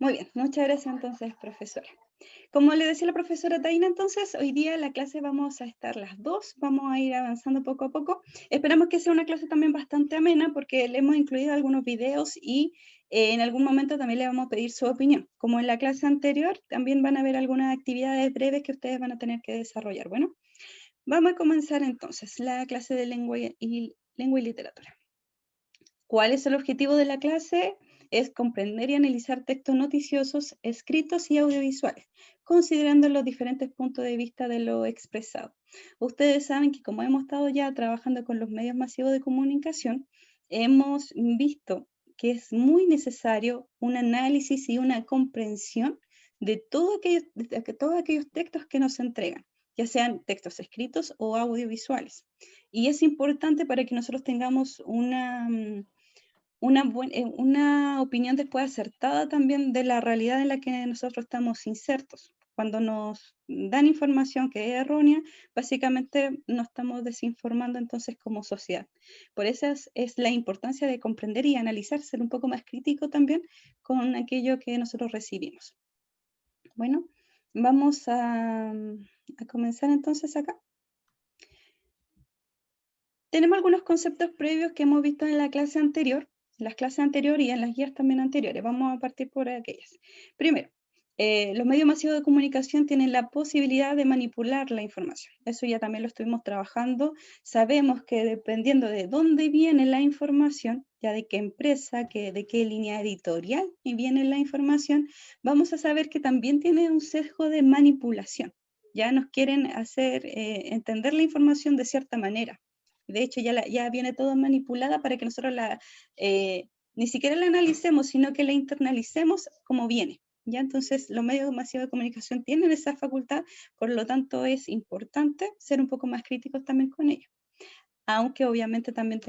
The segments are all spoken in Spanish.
Muy bien, muchas gracias entonces, profesora. Como le decía la profesora Taina, entonces, hoy día la clase vamos a estar las dos, vamos a ir avanzando poco a poco. Esperamos que sea una clase también bastante amena porque le hemos incluido algunos videos y en algún momento también le vamos a pedir su opinión. Como en la clase anterior, también van a haber algunas actividades breves que ustedes van a tener que desarrollar. Bueno, vamos a comenzar entonces la clase de lengua y literatura. ¿Cuál es el objetivo de la clase? Es comprender y analizar textos noticiosos, escritos y audiovisuales, considerando los diferentes puntos de vista de lo expresado. Ustedes saben que como hemos estado ya trabajando con los medios masivos de comunicación, hemos visto que es muy necesario un análisis y una comprensión de todos aquellos textos que nos entregan, ya sean textos escritos o audiovisuales. Y es importante para que nosotros tengamos una opinión después acertada también de la realidad en la que nosotros estamos insertos. Cuando nos dan información que es errónea, básicamente nos estamos desinformando entonces como sociedad. Por eso es la importancia de comprender y analizar, ser un poco más crítico también con aquello que nosotros recibimos. Bueno, vamos a comenzar entonces acá. Tenemos algunos conceptos previos que hemos visto en la clase anterior, en las clases anteriores y en las guías también anteriores. Vamos a partir por aquellas. Primero, los medios masivos de comunicación tienen la posibilidad de manipular la información. Eso ya también lo estuvimos trabajando. Sabemos que dependiendo de dónde viene la información, ya de qué empresa, de qué línea editorial viene la información, vamos a saber que también tiene un sesgo de manipulación. Ya nos quieren hacer entender la información de cierta manera. De hecho, ya viene todo manipulada para que nosotros ni siquiera la analicemos, sino que la internalicemos como viene. ¿Ya? Entonces, los medios masivos de comunicación tienen esa facultad, por lo tanto es importante ser un poco más críticos también con ellos. Aunque obviamente también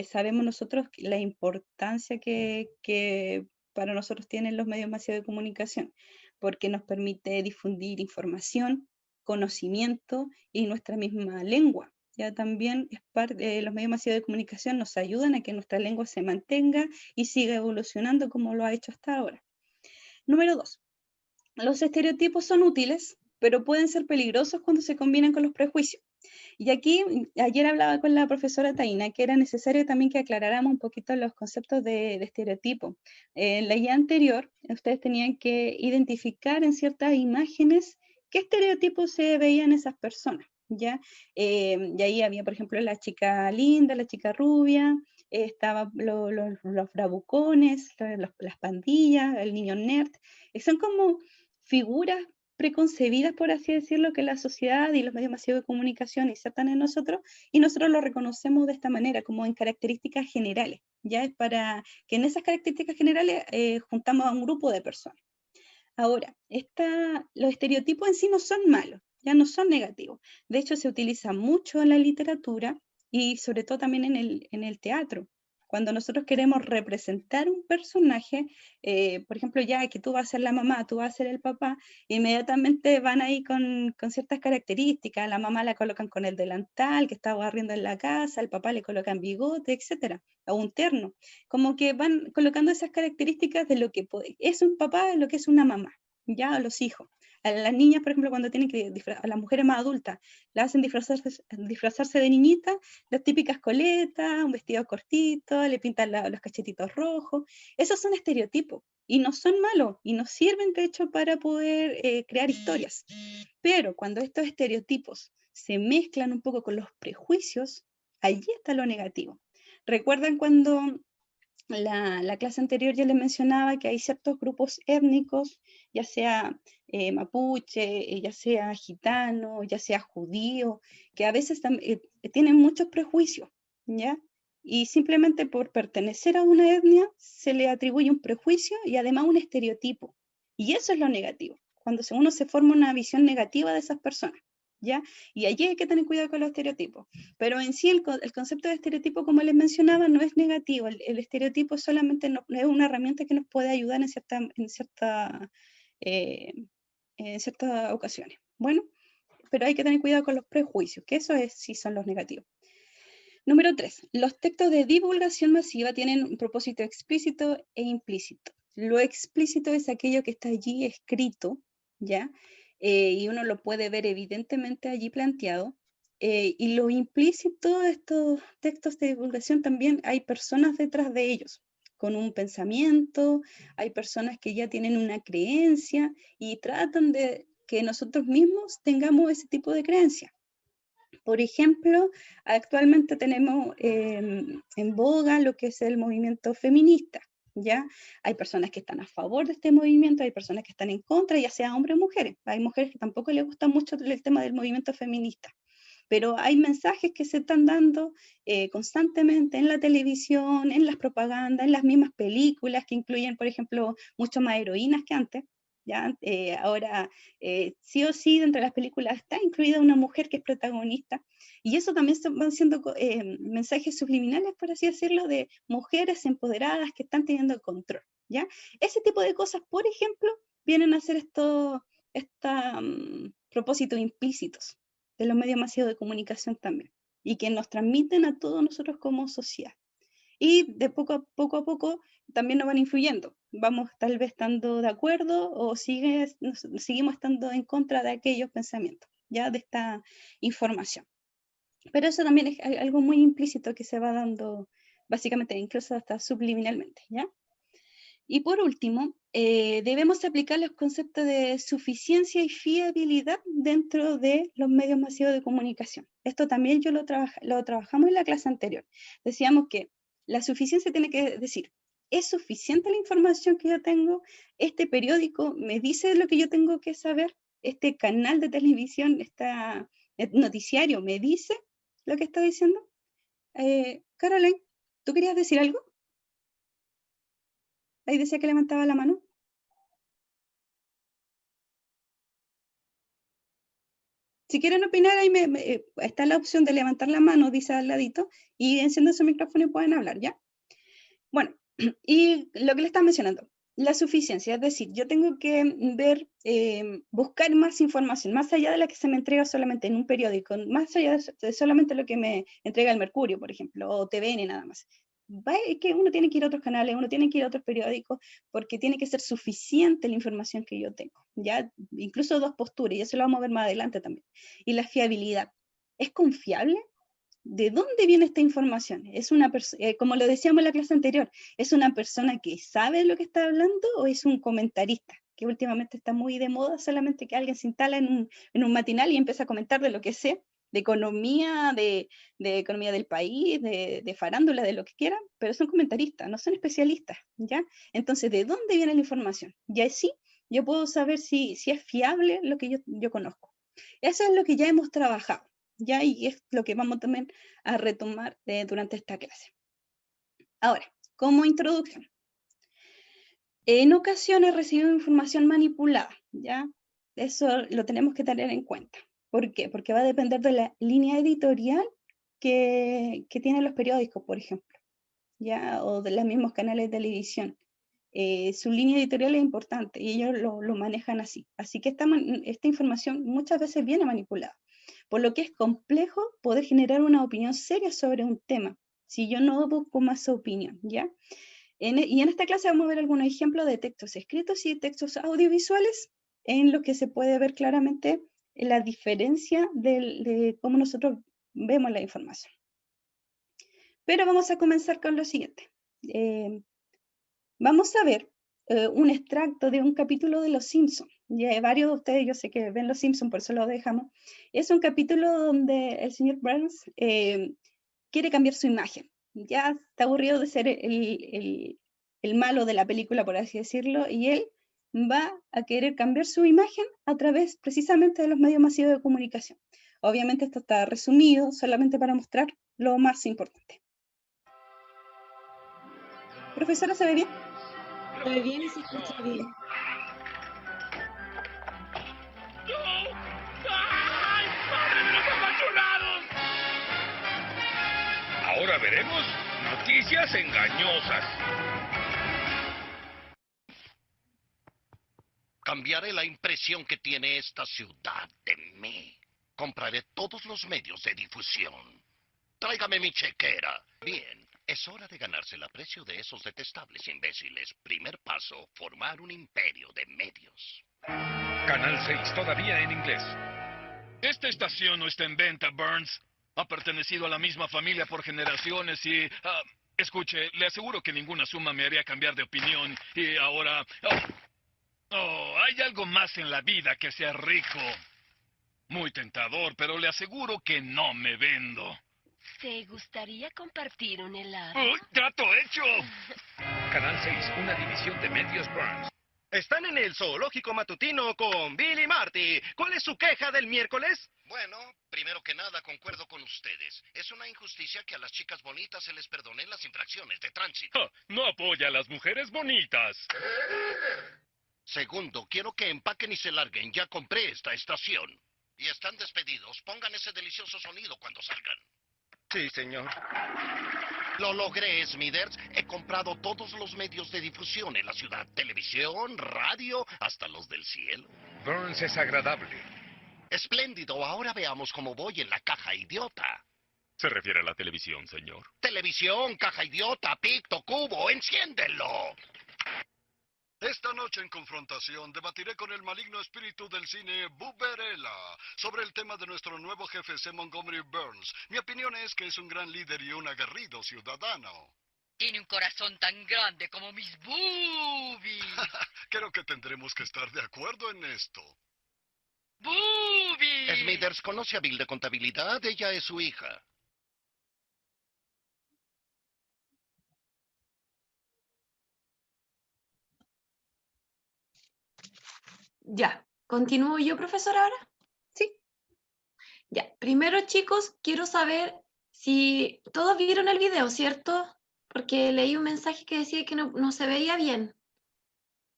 sabemos nosotros la importancia que para nosotros tienen los medios masivos de comunicación, porque nos permite difundir información, conocimiento y nuestra misma lengua. Ya también los medios masivos de comunicación nos ayudan a que nuestra lengua se mantenga y siga evolucionando como lo ha hecho hasta ahora. Número 2. Los estereotipos son útiles, pero pueden ser peligrosos cuando se combinan con los prejuicios. Y aquí, ayer hablaba con la profesora Taina, que era necesario también que aclaráramos un poquito los conceptos de estereotipo. En la guía anterior, ustedes tenían que identificar en ciertas imágenes qué estereotipos se veían esas personas, ¿ya? Y ahí había, por ejemplo, la chica linda, la chica rubia, estaban los bravucones, las pandillas, el niño nerd. Son como figuras preconcebidas, por así decirlo, que la sociedad y los medios masivos de comunicación insertan en nosotros, y nosotros lo reconocemos de esta manera, como en características generales, ya es para que en esas características generales juntamos a un grupo de personas. Ahora, los estereotipos en sí no son malos, ya no son negativos. De hecho, se utiliza mucho en la literatura y sobre todo también en el teatro. Cuando nosotros queremos representar un personaje, por ejemplo, ya que tú vas a ser la mamá, tú vas a ser el papá, inmediatamente van ahí con ciertas características. A la mamá la colocan con el delantal, que está barriendo en la casa, al papá le colocan bigote, etcétera, o un terno. Como que van colocando esas características de lo que es un papá, de lo que es una mamá, ya a los hijos. A las niñas, por ejemplo, cuando tienen que a las mujeres más adultas, las hacen disfrazarse de niñita, las típicas coletas, un vestido cortito, le pintan los cachetitos rojos. Esos son estereotipos y no son malos y nos sirven, de hecho, para poder crear historias. Pero cuando estos estereotipos se mezclan un poco con los prejuicios, allí está lo negativo. ¿Recuerdan cuando la clase anterior ya les mencionaba que hay ciertos grupos étnicos, ya sea mapuche, ya sea gitano, ya sea judío, que a veces tienen muchos prejuicios, ¿ya? Y simplemente por pertenecer a una etnia se le atribuye un prejuicio y además un estereotipo. Y eso es lo negativo, cuando uno se forma una visión negativa de esas personas, ¿ya? Y allí hay que tener cuidado con los estereotipos. Pero en sí el concepto de estereotipo, como les mencionaba, no es negativo. El estereotipo solamente es una herramienta que nos puede ayudar eh, en ciertas ocasiones. Bueno, pero hay que tener cuidado con los prejuicios, que eso sí son los negativos. Número 3. Los textos de divulgación masiva tienen un propósito explícito e implícito. Lo explícito es aquello que está allí escrito, ¿ya? Y uno lo puede ver evidentemente allí planteado. Y lo implícito, estos textos de divulgación también hay personas detrás de ellos, con un pensamiento, hay personas que ya tienen una creencia y tratan de que nosotros mismos tengamos ese tipo de creencia. Por ejemplo, actualmente tenemos en boga lo que es el movimiento feminista, ¿ya? Hay personas que están a favor de este movimiento, hay personas que están en contra, ya sea hombres o mujeres. Hay mujeres que tampoco les gusta mucho el tema del movimiento feminista, pero hay mensajes que se están dando constantemente en la televisión, en las propagandas, en las mismas películas que incluyen, por ejemplo, mucho más heroínas que antes. ¿Ya? Ahora, sí o sí, dentro de las películas está incluida una mujer que es protagonista, y eso también van siendo mensajes subliminales, por así decirlo, de mujeres empoderadas que están teniendo el control. ¿Ya? Ese tipo de cosas, por ejemplo, vienen a ser estos propósitos implícitos de los medios masivos de comunicación también, y que nos transmiten a todos nosotros como sociedad. Y de poco a poco también nos van influyendo. Vamos tal vez estando de acuerdo o seguimos estando en contra de aquellos pensamientos, ya de esta información. Pero eso también es algo muy implícito que se va dando básicamente, incluso hasta subliminalmente, ¿ya? Y por último, debemos aplicar los conceptos de suficiencia y fiabilidad dentro de los medios masivos de comunicación. Esto también lo trabajamos en la clase anterior. Decíamos que la suficiencia tiene que decir, ¿es suficiente la información que yo tengo? ¿Este periódico me dice lo que yo tengo que saber? ¿Este canal de televisión, este noticiario me dice lo que está diciendo? Caroline, ¿tú querías decir algo? Ahí decía que levantaba la mano. Si quieren opinar, ahí está la opción de levantar la mano, dice al ladito, y encienden su micrófono y pueden hablar, ¿ya? Bueno, y lo que le estaba mencionando, la suficiencia, es decir, yo tengo que ver, buscar más información, más allá de la que se me entrega solamente en un periódico, más allá de solamente lo que me entrega el Mercurio, por ejemplo, o TVN nada más. Es que uno tiene que ir a otros canales, uno tiene que ir a otros periódicos, porque tiene que ser suficiente la información que yo tengo, ¿ya? Incluso dos posturas, y eso lo vamos a ver más adelante también. Y la fiabilidad, ¿es confiable? ¿De dónde viene esta información? ¿Es una como lo decíamos en la clase anterior, es una persona que sabe lo que está hablando o es un comentarista? Que últimamente está muy de moda solamente que alguien se instala en un matinal y empieza a comentar de lo que sé, de economía del país, de farándula, de lo que quieran, pero son comentaristas, no son especialistas, ¿ya? Entonces, ¿de dónde viene la información? Y así yo puedo saber si es fiable lo que yo conozco. Eso es lo que ya hemos trabajado, ¿ya? Y es lo que vamos también a retomar durante esta clase. Ahora, como introducción, en ocasiones recibimos información manipulada, ¿ya? Eso lo tenemos que tener en cuenta. ¿Por qué? Porque va a depender de la línea editorial que tienen los periódicos, por ejemplo, ¿ya? O de los mismos canales de televisión. Su línea editorial es importante y ellos lo manejan así. Así que esta información muchas veces viene manipulada, por lo que es complejo poder generar una opinión seria sobre un tema, si yo no busco más opinión, ¿ya? Y en esta clase vamos a ver algunos ejemplos de textos escritos y textos audiovisuales en los que se puede ver claramente la diferencia de cómo nosotros vemos la información. Pero vamos a comenzar con lo siguiente. Vamos a ver un extracto de un capítulo de Los Simpsons. Varios de ustedes, yo sé que ven Los Simpsons, por eso lo dejamos. Es un capítulo donde el señor Burns quiere cambiar su imagen. Ya está aburrido de ser el malo de la película, por así decirlo, y él va a querer cambiar su imagen a través precisamente de los medios masivos de comunicación. Obviamente esto está resumido solamente para mostrar lo más importante. Profesora, ¿se ve bien? Se ve bien y se escucha bien. ¡Ay, padre de los apachurrados! Ahora veremos noticias engañosas. Cambiaré la impresión que tiene esta ciudad de mí. Compraré todos los medios de difusión. Tráigame mi chequera. Bien, Es hora de ganarse el aprecio de esos detestables imbéciles. Primer paso, formar un imperio de medios. Canal 6 todavía en inglés. Esta estación no está en venta, Burns. Ha pertenecido a la misma familia por generaciones y... escuche, le aseguro que ninguna suma me haría cambiar de opinión. Y ahora... hay algo más en la vida que ser rico. Muy tentador, pero le aseguro que no me vendo. ¿Te gustaría compartir un helado? ¡Uy, trato hecho! Canal 6, una división de medios Burns. Están en el zoológico matutino con Billy Marty. ¿Cuál es su queja del miércoles? Bueno, primero que nada, concuerdo con ustedes. Es una injusticia que a las chicas bonitas se les perdonen las infracciones de tránsito. No apoya a las mujeres bonitas. Segundo, quiero que empaquen y se larguen. Ya compré esta estación. Y están despedidos. Pongan ese delicioso sonido cuando salgan. Sí, señor. Lo logré, Smithers. He comprado todos los medios de difusión en la ciudad. Televisión, radio, hasta los del cielo. Burns es agradable. Espléndido. Ahora veamos cómo voy en la caja idiota. ¿Se refiere a la televisión, señor? Televisión, caja idiota, picto, cubo, enciéndelo. Esta noche en Confrontación debatiré con el maligno espíritu del cine Buberella sobre el tema de nuestro nuevo jefe C. Montgomery Burns. Mi opinión es que es un gran líder y un aguerrido ciudadano. Tiene un corazón tan grande como mis boobies. Creo que tendremos que estar de acuerdo en esto. ¡Boobies! Smithers conoce a Bill de contabilidad. Ella es su hija. Ya, ¿continúo yo, profesora, ahora? Sí. Ya, primero, chicos, quiero saber si todos vieron el video, ¿cierto? Porque leí un mensaje que decía que no se veía bien.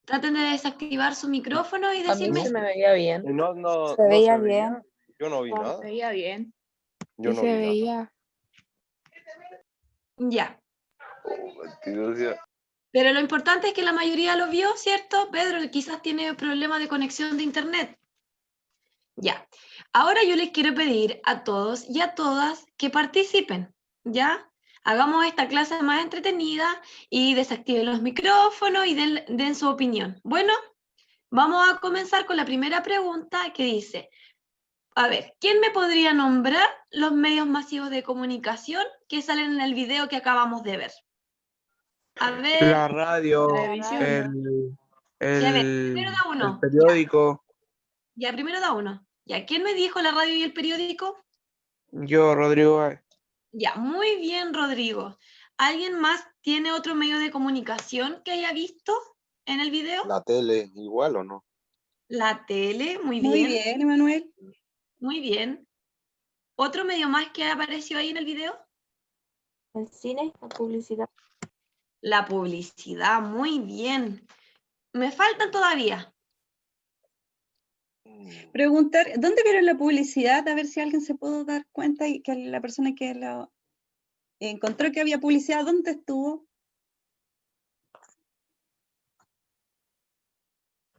Traten de desactivar su micrófono y A mí decirme... se me veía bien. No Se veía se veía. bien. Yo no vi No, nada. se veía bien. Yo Y no se vi nada. veía. Ya. Oh, mentirosa. Pero lo importante es que la mayoría lo vio, ¿cierto? Pedro quizás tiene problemas de conexión de internet. Ya. Ahora yo les quiero pedir a todos y a todas que participen, ¿ya? Hagamos esta clase más entretenida y desactiven los micrófonos y den su opinión. Bueno, vamos a comenzar con la primera pregunta que dice, a ver, ¿quién me podría nombrar los medios masivos de comunicación que salen en el video que acabamos de ver? A ver, La radio, Televisión. ya ver, primero da el uno. periódico. Ya, primero da uno. Ya, ¿quién me dijo la radio y el periódico? Yo, Rodrigo Báez. Ya, muy bien, Rodrigo. ¿Alguien más tiene otro medio de comunicación que haya visto en el video? La tele, igual o no. La tele, muy bien. Muy bien, Emanuel. Muy bien. ¿Otro medio más que apareció ahí en el video? El cine, la publicidad. La publicidad, muy bien. Me faltan todavía. Preguntar, ¿dónde vieron la publicidad? A ver si alguien se pudo dar cuenta y que la persona que lo encontró que había publicidad, ¿dónde estuvo?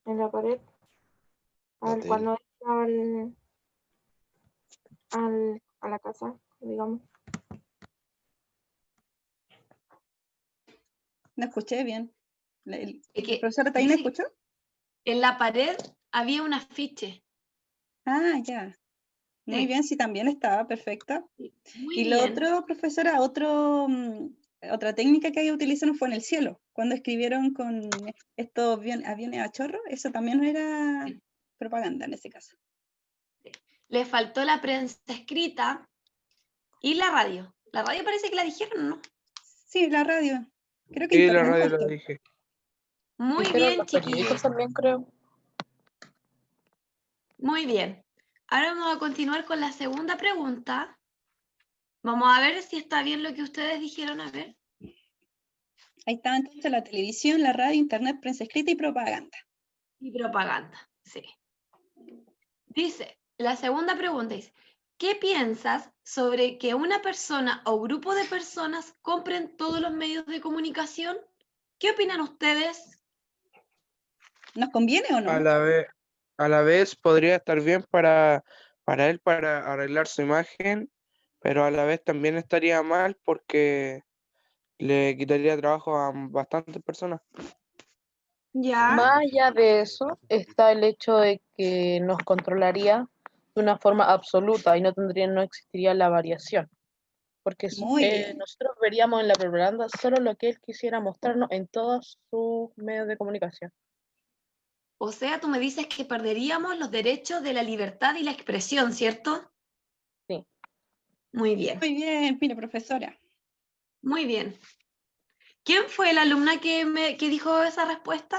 En la pared. tele. Cuando entra a la casa, digamos. No escuché bien. Es que ¿El profesor Taina dice- escuchó? En la pared había un afiche. Ah, ya. Muy Sí. bien, sí, también estaba, perfecto. Muy Y lo bien. otro, profesora, otra técnica que ellos utilizaron fue en el cielo, cuando escribieron con estos aviones a chorro, eso también no era Sí. propaganda en ese caso. Le faltó la prensa escrita y la radio. La radio parece que la dijeron, ¿no? Sí, la radio. Creo que Sí, la internet radio faltó. lo dije. Muy Dijeron bien, los periódicos chiquillos. también, creo. Muy bien. Ahora vamos a continuar con la segunda pregunta. Vamos a ver si está bien lo que ustedes dijeron. A ver. Ahí estaba entonces la televisión, la radio, internet, prensa escrita y propaganda. Y propaganda, sí. Dice, la segunda pregunta dice, ¿qué piensas sobre que una persona o grupo de personas compren todos los medios de comunicación? ¿Qué opinan ustedes? ¿Nos conviene o no? A la vez podría estar bien para él, para arreglar su imagen, pero a la vez también estaría mal porque le quitaría trabajo a bastantes personas. Ya, Más allá de eso, está el hecho de que nos controlaría de una forma absoluta y no existiría la variación. Porque Muy bien. nosotros veríamos en la propaganda solo lo que él quisiera mostrarnos en todos sus medios de comunicación. o sea, tú me dices que perderíamos los derechos de la libertad y la expresión, ¿cierto? Sí. Muy bien, Muy bien, mira, profesora. muy bien. ¿Quién fue la alumna que dijo esa respuesta?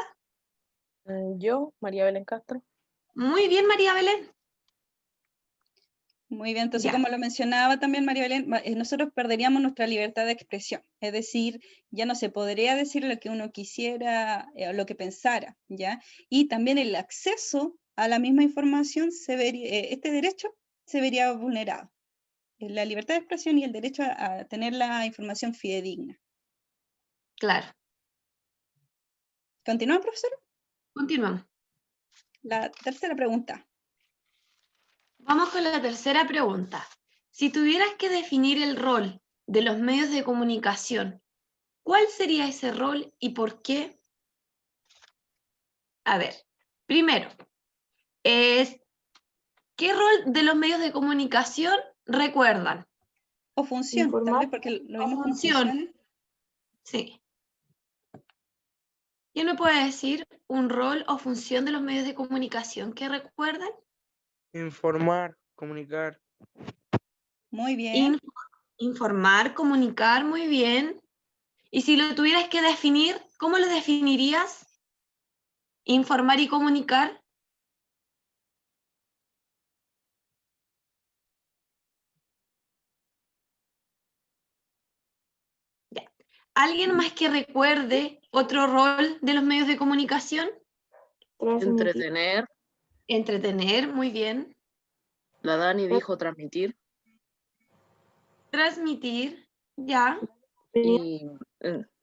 Yo, María Belén Castro. Muy bien, María Belén. Muy bien, entonces Ya. como lo mencionaba también María Belén, nosotros perderíamos nuestra libertad de expresión, es decir, ya no se podría decir lo que uno quisiera o lo que pensara, ¿ya? Y también el acceso a la misma información, este derecho se vería vulnerado. La libertad de expresión y el derecho a tener la información fidedigna. Claro, ¿Continúa, profesor? continuamos. La tercera pregunta. Vamos con la tercera pregunta. Si tuvieras que definir el rol de los medios de comunicación, ¿cuál sería ese rol y por qué? A ver, primero, ¿qué rol de los medios de comunicación recuerdan? O función, tal Informar. vez porque lo O vimos como función. funciones. Sí. ¿Quién me puede decir un rol o función de los medios de comunicación que recuerdan? Informar, comunicar. Muy bien. Informar, comunicar, muy bien. Y si lo tuvieras que definir, ¿cómo lo definirías? Informar y comunicar. Ya. ¿Alguien más que recuerde otro rol de los medios de comunicación? Transmitir. Entretener. Entretener, muy bien. La Dani dijo transmitir. Transmitir, ya. Y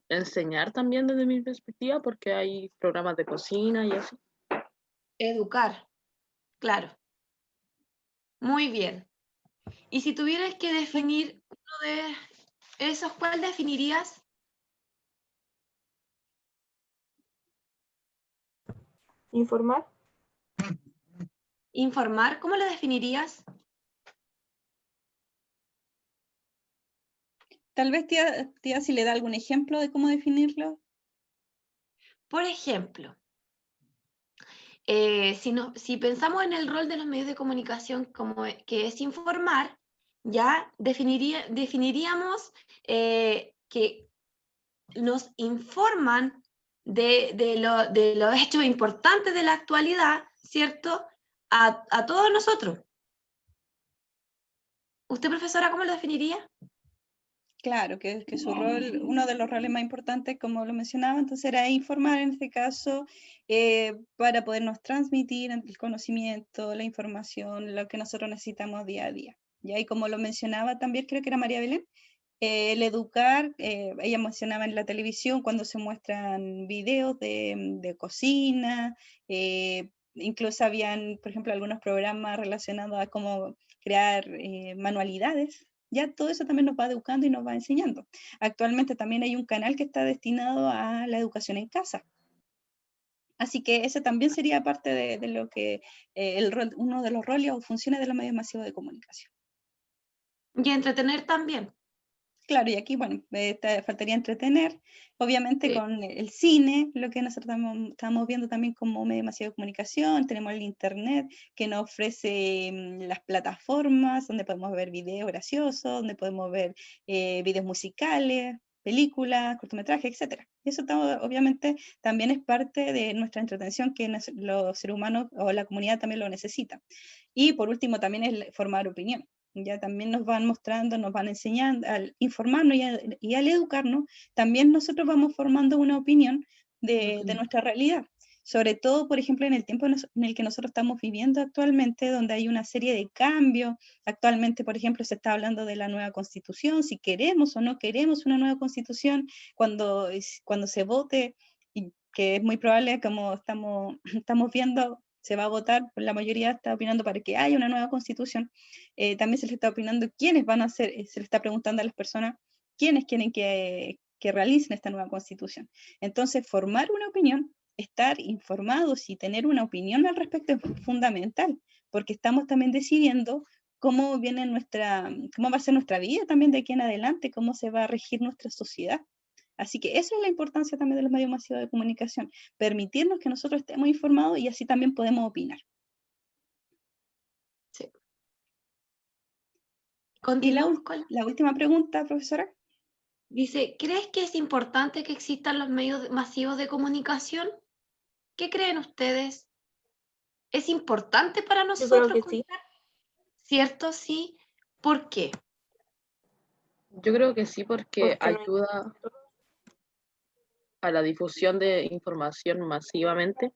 enseñar también desde mi perspectiva, porque hay programas de cocina y eso. Educar, claro. Muy bien. Y si tuvieras que definir uno de esos, ¿cuál definirías? Informar. Informar, ¿cómo lo definirías? Tal vez, tía, si le da algún ejemplo de cómo definirlo. Por ejemplo, si pensamos en el rol de los medios de comunicación como que es informar, ya definiríamos que nos informan de los hechos importantes de la actualidad, ¿cierto? A todos nosotros. ¿Usted, profesora, cómo lo definiría? Claro, que su rol, uno de los roles más importantes, como lo mencionaba, entonces era informar en este caso para podernos transmitir el conocimiento, la información, lo que nosotros necesitamos día a día. ¿Ya? Y como lo mencionaba también, creo que era María Belén, el educar, ella mencionaba en la televisión cuando se muestran videos de cocina, incluso habían, por ejemplo, algunos programas relacionados a cómo crear manualidades. Ya todo eso también nos va educando y nos va enseñando. Actualmente también hay un canal que está destinado a la educación en casa. Así que ese también sería parte de lo que uno de los roles o funciones de los medios masivos de comunicación. Y entretener también. Claro, y aquí, bueno, faltaría entretener, obviamente Sí. con el cine, lo que nosotros estamos viendo también como medio masivo de comunicación, tenemos el internet que nos ofrece las plataformas donde podemos ver videos graciosos, donde podemos ver videos musicales, películas, cortometrajes, etc. Eso obviamente también es parte de nuestra entretención que los seres humanos o la comunidad también lo necesita. Y por último también es formar opinión. Ya también nos van mostrando, nos van enseñando, al informarnos y al educarnos, también nosotros vamos formando una opinión de nuestra realidad. Sobre todo, por ejemplo, en el tiempo en el que nosotros estamos viviendo actualmente, donde hay una serie de cambios. Actualmente, por ejemplo, se está hablando de la nueva constitución, si queremos o no queremos una nueva constitución, cuando se vote, y que es muy probable, como estamos viendo, se va a votar, la mayoría está opinando para que haya una nueva constitución. También se le está opinando quiénes van a ser, se le está preguntando a las personas quiénes quieren que que realicen esta nueva constitución. Entonces, formar una opinión, estar informados y tener una opinión al respecto es fundamental, porque estamos también decidiendo cómo va a ser nuestra vida también de aquí en adelante, cómo se va a regir nuestra sociedad. Así que esa es la importancia también de los medios masivos de comunicación, permitirnos que nosotros estemos informados y así también podemos opinar. Sí. Y Continuamos con la última pregunta, profesora. Dice, ¿crees que es importante que existan los medios masivos de comunicación? ¿Qué creen ustedes? ¿Es importante para Yo nosotros creo que sí. contar? ¿Cierto? Sí. ¿Por qué? Yo creo que sí, porque Porque no ayuda a la difusión de información masivamente.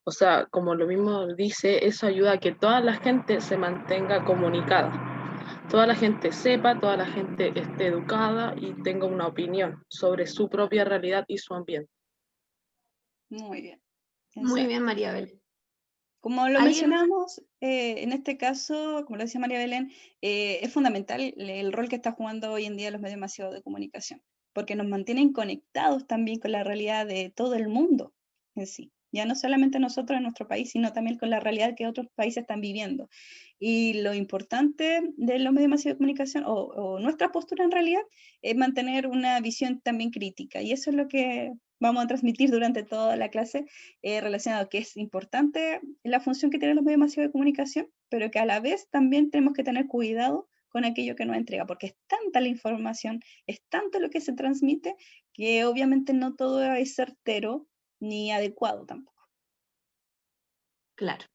O sea, como lo mismo dice, eso ayuda a que toda la gente se mantenga comunicada. Toda la gente sepa, toda la gente esté educada y tenga una opinión sobre su propia realidad y su ambiente. Muy bien. Muy Exacto. bien, María Belén. Como lo ¿Alguien más? mencionamos, en este caso, como lo decía María Belén, es fundamental el rol que está jugando hoy en día los medios masivos de comunicación, porque nos mantienen conectados también con la realidad de todo el mundo en sí. Ya no solamente nosotros en nuestro país, sino también con la realidad que otros países están viviendo. Y lo importante de los medios masivos de comunicación, o nuestra postura en realidad, es mantener una visión también crítica. Y eso es lo que vamos a transmitir durante toda la clase, relacionado a que es importante la función que tienen los medios masivos de comunicación, pero que a la vez también tenemos que tener cuidado con aquello que nos entrega, porque es tanta la información, es tanto lo que se transmite, que obviamente no todo es certero ni adecuado tampoco. Claro.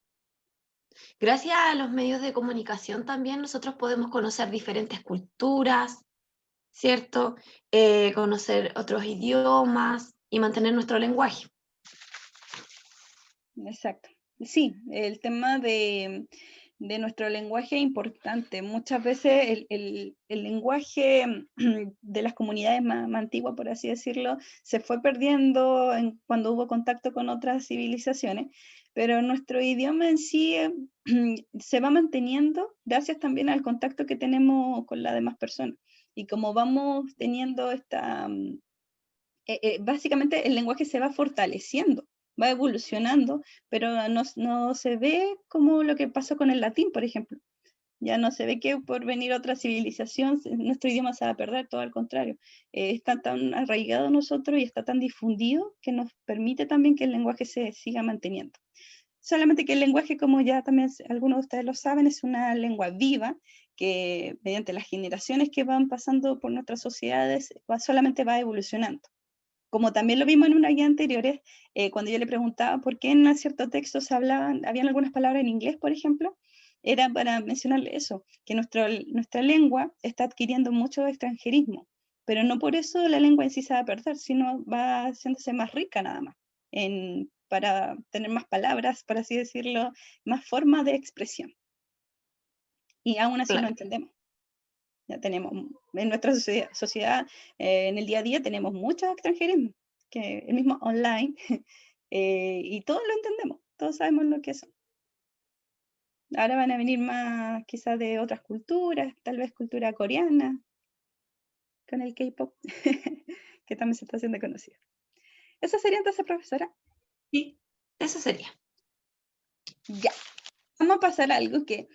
Gracias a los medios de comunicación también nosotros podemos conocer diferentes culturas, ¿cierto? Conocer otros idiomas y mantener nuestro lenguaje. Exacto. Sí, el tema de nuestro lenguaje es importante. Muchas veces el lenguaje de las comunidades más antiguas, por así decirlo, se fue perdiendo cuando hubo contacto con otras civilizaciones, pero nuestro idioma en sí se va manteniendo gracias también al contacto que tenemos con las demás personas. Y como vamos teniendo básicamente el lenguaje se va fortaleciendo, va evolucionando, pero no se ve como lo que pasó con el latín, por ejemplo. Ya no se ve que por venir otra civilización nuestro idioma se va a perder, todo al contrario. Está tan arraigado en nosotros y está tan difundido que nos permite también que el lenguaje se siga manteniendo. Solamente que el lenguaje, como ya también algunos de ustedes lo saben, es una lengua viva que mediante las generaciones que van pasando por nuestras sociedades solamente va evolucionando. Como también lo vimos en una guía anteriores, cuando yo le preguntaba por qué en ciertos textos habían algunas palabras en inglés, por ejemplo, era para mencionarle eso, que nuestra lengua está adquiriendo mucho extranjerismo, pero no por eso la lengua en sí se va a perder, sino va haciéndose más rica nada más, para tener más palabras, por así decirlo, más formas de expresión. Y aún así Claro. no entendemos. Ya tenemos, en nuestra sociedad, en el día a día tenemos muchos extranjerismos, que el mismo online, y todos lo entendemos, todos sabemos lo que son. Ahora van a venir más quizás de otras culturas, tal vez cultura coreana, con el K-pop, que también se está haciendo conocido. ¿Eso sería entonces, profesora? Sí, eso sería. Ya. Vamos a pasar a algo que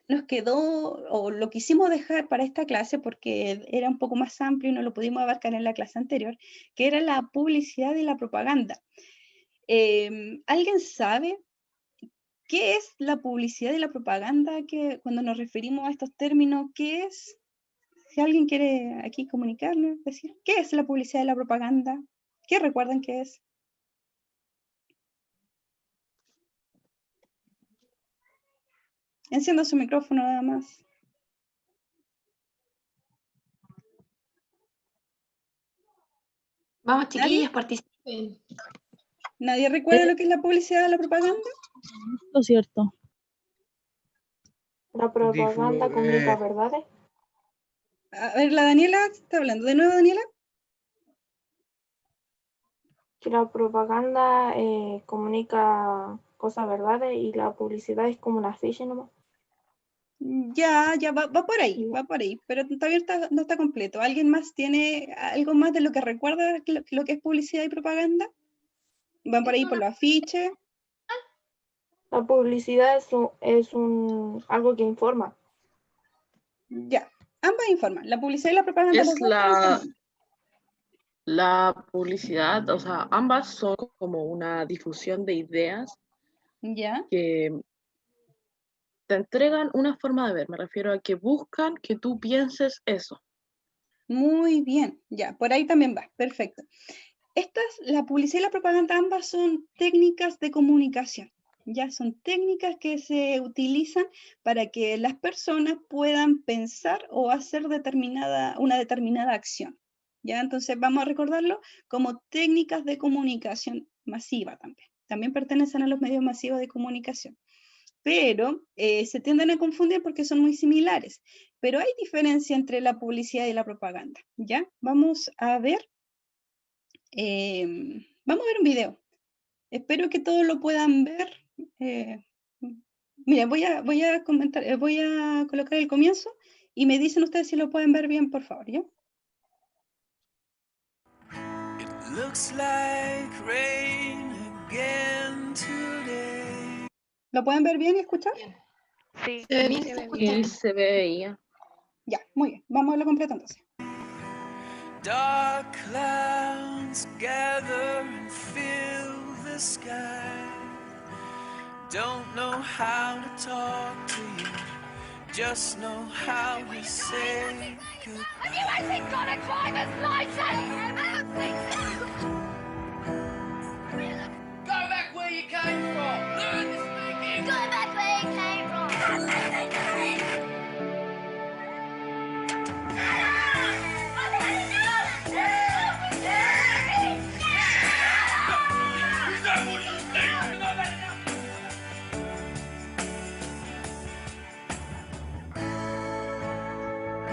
nos quedó, o lo quisimos dejar para esta clase porque era un poco más amplio y no lo pudimos abarcar en la clase anterior, que era la publicidad y la propaganda. ¿Alguien sabe qué es la publicidad y la propaganda? Cuando nos referimos a estos términos, ¿qué es? Si alguien quiere aquí comunicarnos, decir, ¿qué es la publicidad y la propaganda? ¿Qué recuerdan que es? Encienda su micrófono nada más. Vamos, chiquillos, participen. ¿Nadie recuerda lo que es la publicidad y la propaganda? Lo cierto. La propaganda comunica verdades. A ver, la Daniela está hablando. ¿De nuevo, Daniela? Que la propaganda comunica cosas verdades y la publicidad es como una ficha nomás. Ya, va por ahí, pero todavía no está completo. ¿Alguien más tiene algo más de lo que recuerda lo que es publicidad y propaganda? ¿Van por ahí por los afiches? La publicidad es algo que informa. Ya, ambas informan. La publicidad y la propaganda los Es dos están informando. la publicidad, o sea, ambas son como una difusión de ideas Ya, que te entregan una forma de ver. Me refiero a que buscan que tú pienses eso. muy bien. Ya, por ahí también va. Perfecto. La publicidad y la propaganda ambas son técnicas de comunicación. Ya son técnicas que se utilizan para que las personas puedan pensar o hacer una determinada acción. ¿Ya? Entonces vamos a recordarlo como técnicas de comunicación masiva también. También pertenecen a los medios masivos de comunicación. Pero se tienden a confundir porque son muy similares. Pero hay diferencia entre la publicidad y la propaganda. ¿Ya? Vamos a ver un video. Espero que todos lo puedan ver. Mira, voy a comentar, voy a colocar el comienzo y me dicen ustedes si lo pueden ver bien, por favor, ¿ya? ¿Lo pueden ver bien y escuchar? Sí, Se ve bien, se se ve escucha bien. Y bien. se veía. Ya, muy bien. Vamos a verlo completo entonces. Dark clouds gather and fill the sky. Don't know how to talk to you, just know how to say goodbye. And you ain't got a driver's license! Go back where you came from. Learn to speak English. Go back where you came from! Is that what you think?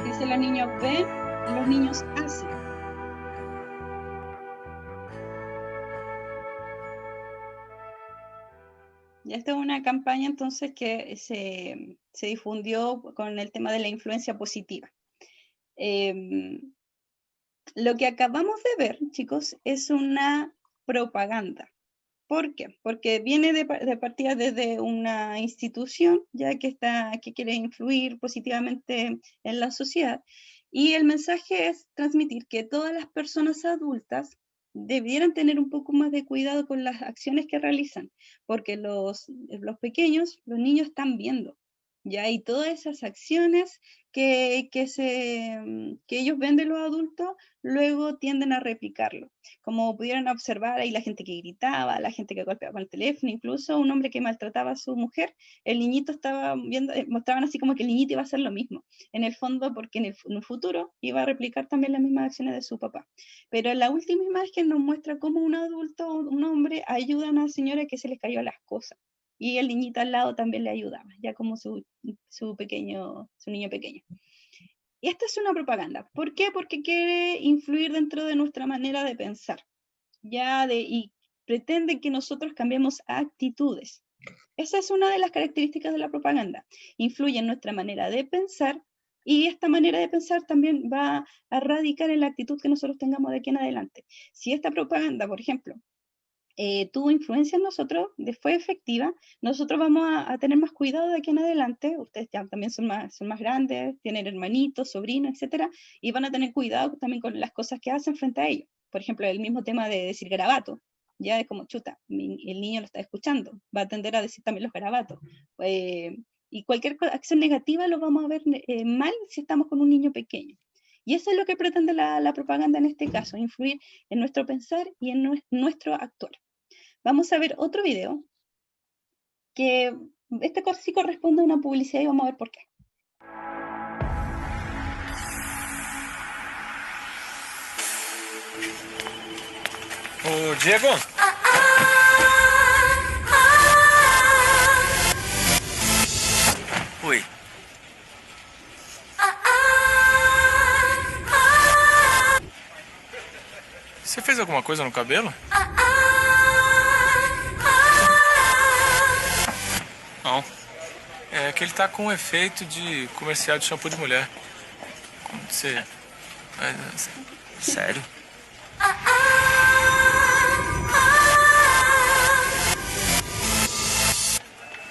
Dice los niños ven, los niños hacen. Y esta es una campaña entonces que se difundió con el tema de la influencia positiva. Lo que acabamos de ver, chicos, es una propaganda. ¿Por qué? Porque viene de partida desde una institución ya que quiere influir positivamente en la sociedad. Y el mensaje es transmitir que todas las personas adultas debieran tener un poco más de cuidado con las acciones que realizan, porque los pequeños, los niños están viendo, ¿ya? Y todas esas acciones que ellos ven de los adultos, luego tienden a replicarlo. Como pudieron observar ahí la gente que gritaba, la gente que golpeaba con el teléfono, incluso un hombre que maltrataba a su mujer, el niñito estaba viendo, mostraban así como que el niñito iba a hacer lo mismo, en el fondo porque en el futuro iba a replicar también las mismas acciones de su papá. Pero la última imagen nos muestra cómo un adulto, un hombre, ayuda a una señora que se les cayó las cosas. Y el niñito al lado también le ayudaba, ya como su niño pequeño. Y esta es una propaganda. ¿Por qué? Porque quiere influir dentro de nuestra manera de pensar, y pretende que nosotros cambiemos actitudes. Esa es una de las características de la propaganda. Influye en nuestra manera de pensar y esta manera de pensar también va a radicar en la actitud que nosotros tengamos de aquí en adelante. Si esta propaganda, por ejemplo, tuvo influencia en nosotros, fue efectiva, nosotros vamos a tener más cuidado de aquí en adelante. Ustedes ya también son más grandes, tienen hermanitos, sobrinos, etcétera, y van a tener cuidado también con las cosas que hacen frente a ellos. Por ejemplo, el mismo tema de decir garabato, ya es como chuta, el niño lo está escuchando, va a tender a decir también los garabatos. Y cualquier acción negativa lo vamos a ver mal si estamos con un niño pequeño. Y eso es lo que pretende la propaganda en este caso, influir en nuestro pensar y en nuestro actuar. Vamos a ver otro video, que este sí corresponde a una publicidad y vamos a ver por qué. Ô, Diego! Oi. Você fez alguma coisa no cabelo? Não. é que ele tá com um efeito de comercial de shampoo de mulher. Quando você... Sério?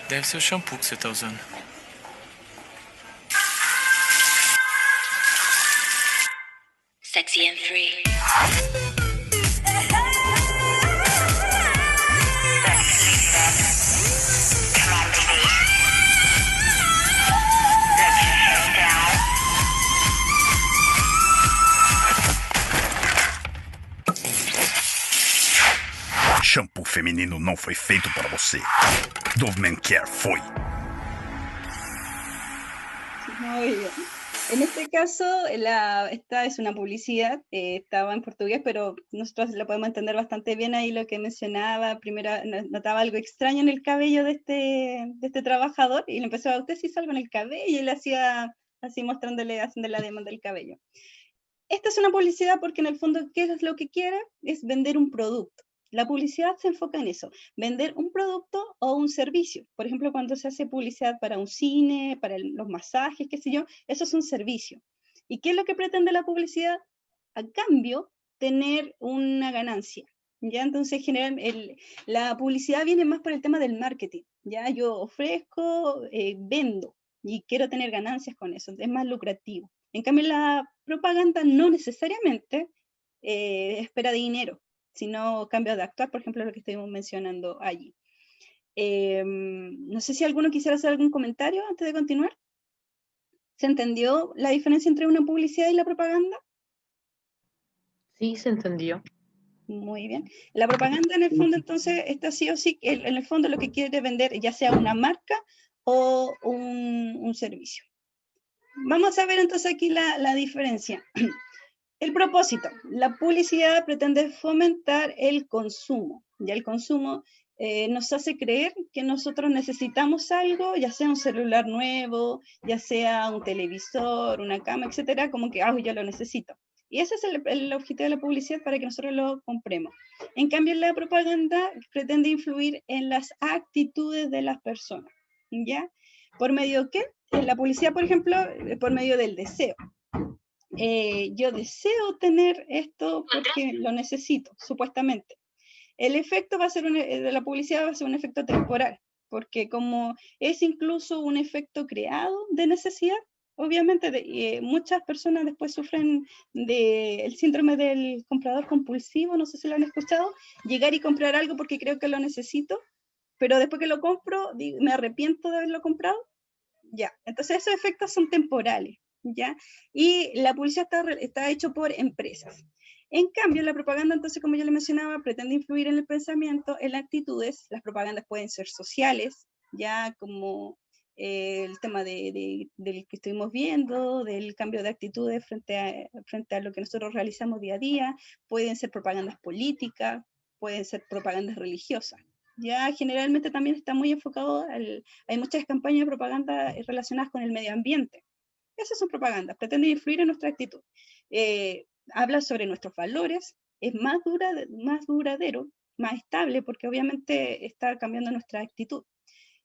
Deve ser o shampoo que você tá usando. Sexy and free. Shampoo feminino não foi feito para você. Dove Men Care foi. Muy bien. En este caso, esta es una publicidad, estaba en portugués, pero nosotros la podemos entender bastante bien ahí lo que mencionaba. Primero notaba algo extraño en el cabello de este trabajador y le empezó a usted si hizo algo en el cabello y él hacía así mostrándole, haciendo la demanda del cabello. Esta es una publicidad porque en el fondo, ¿qué es lo que quiere? Es vender un producto. La publicidad se enfoca en eso, vender un producto o un servicio. Por ejemplo, cuando se hace publicidad para un cine, para los masajes, qué sé yo, eso es un servicio. ¿Y qué es lo que pretende la publicidad? A cambio, tener una ganancia. ¿Ya? Entonces, la publicidad viene más por el tema del marketing. ¿Ya? Yo ofrezco, vendo y quiero tener ganancias con eso, es más lucrativo. En cambio, la propaganda no necesariamente espera dinero, sino cambio de actuar, por ejemplo, lo que estuvimos mencionando allí. No sé si alguno quisiera hacer algún comentario antes de continuar. ¿Se entendió la diferencia entre una publicidad y la propaganda? Sí, se entendió. Muy bien. La propaganda en el fondo, entonces, esta sí o sí, en el fondo lo que quiere vender, ya sea una marca o un servicio. Vamos a ver entonces aquí la diferencia. El propósito, la publicidad pretende fomentar el consumo. Ya el consumo nos hace creer que nosotros necesitamos algo, ya sea un celular nuevo, ya sea un televisor, una cama, etcétera, como que yo lo necesito. Y ese es el objetivo de la publicidad, para que nosotros lo compremos. En cambio, la propaganda pretende influir en las actitudes de las personas. ¿Ya? ¿Por medio de qué? En la publicidad, por ejemplo, por medio del deseo. Yo deseo tener esto porque lo necesito, supuestamente. El efecto de la publicidad va a ser un efecto temporal, porque como es incluso un efecto creado de necesidad, obviamente muchas personas después sufren del síndrome del comprador compulsivo, no sé si lo han escuchado, llegar y comprar algo porque creo que lo necesito, pero después que lo compro, me arrepiento de haberlo comprado. Ya, entonces esos efectos son temporales. ¿Ya? Y la publicidad está hecho por empresas. En cambio, la propaganda, entonces, como yo le mencionaba, pretende influir en el pensamiento, en las actitudes. Las propagandas pueden ser sociales, ya como el tema del que estuvimos viendo, del cambio de actitudes frente a lo que nosotros realizamos día a día. Pueden ser propagandas políticas, pueden ser propagandas religiosas. Ya generalmente también está muy enfocado, hay muchas campañas de propaganda relacionadas con el medio ambiente. Esas son propagandas, pretenden influir en nuestra actitud. Habla sobre nuestros valores, es más duradero, más estable, porque obviamente está cambiando nuestra actitud.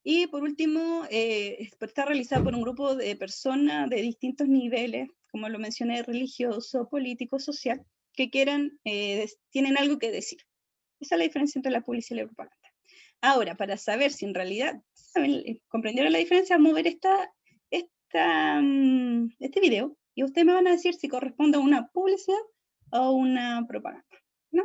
Y por último, está realizada por un grupo de personas de distintos niveles, como lo mencioné, religioso, político, social, que tienen algo que decir. Esa es la diferencia entre la publicidad y la propaganda. Ahora, para saber si en realidad comprendieron la diferencia, vamos a ver este video y ustedes me van a decir si corresponde a una publicidad o una propaganda, ¿no?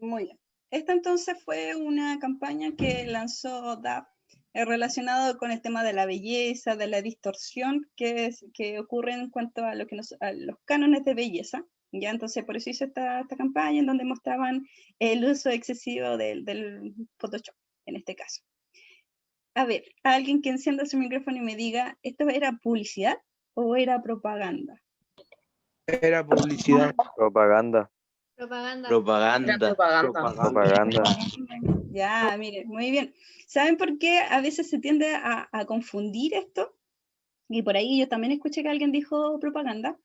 Muy bien. Esta entonces fue una campaña que lanzó DAP relacionado con el tema de la belleza, de la distorsión que ocurre en cuanto a, a los cánones de belleza. Ya, entonces por eso hizo esta campaña en donde mostraban el uso excesivo del Photoshop, en este caso. A ver, alguien que encienda su micrófono y me diga, ¿esto era publicidad o era propaganda? Era publicidad. Propaganda. Propaganda. Era propaganda. Ya, miren, muy bien. ¿Saben por qué a veces se tiende a confundir esto? Y por ahí yo también escuché que alguien dijo propaganda,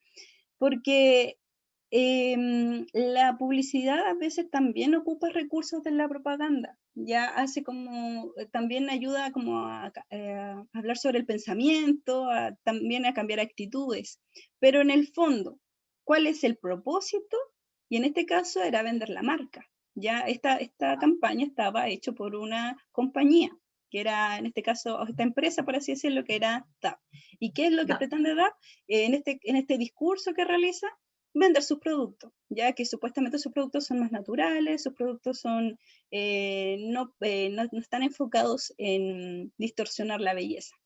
porque la publicidad a veces también ocupa recursos de la propaganda. Ya hace como, también ayuda como a hablar sobre el pensamiento, también a cambiar actitudes. Pero en el fondo, ¿cuál es el propósito? Y en este caso era vender la marca. Ya esta campaña estaba hecha por una compañía, que era en este caso, esta empresa, por así decirlo, que era DAP. ¿Y qué es lo que pretende DAP en este discurso que realiza? Vender sus productos, ya que supuestamente sus productos son más naturales, sus productos son, no están enfocados en distorsionar la belleza.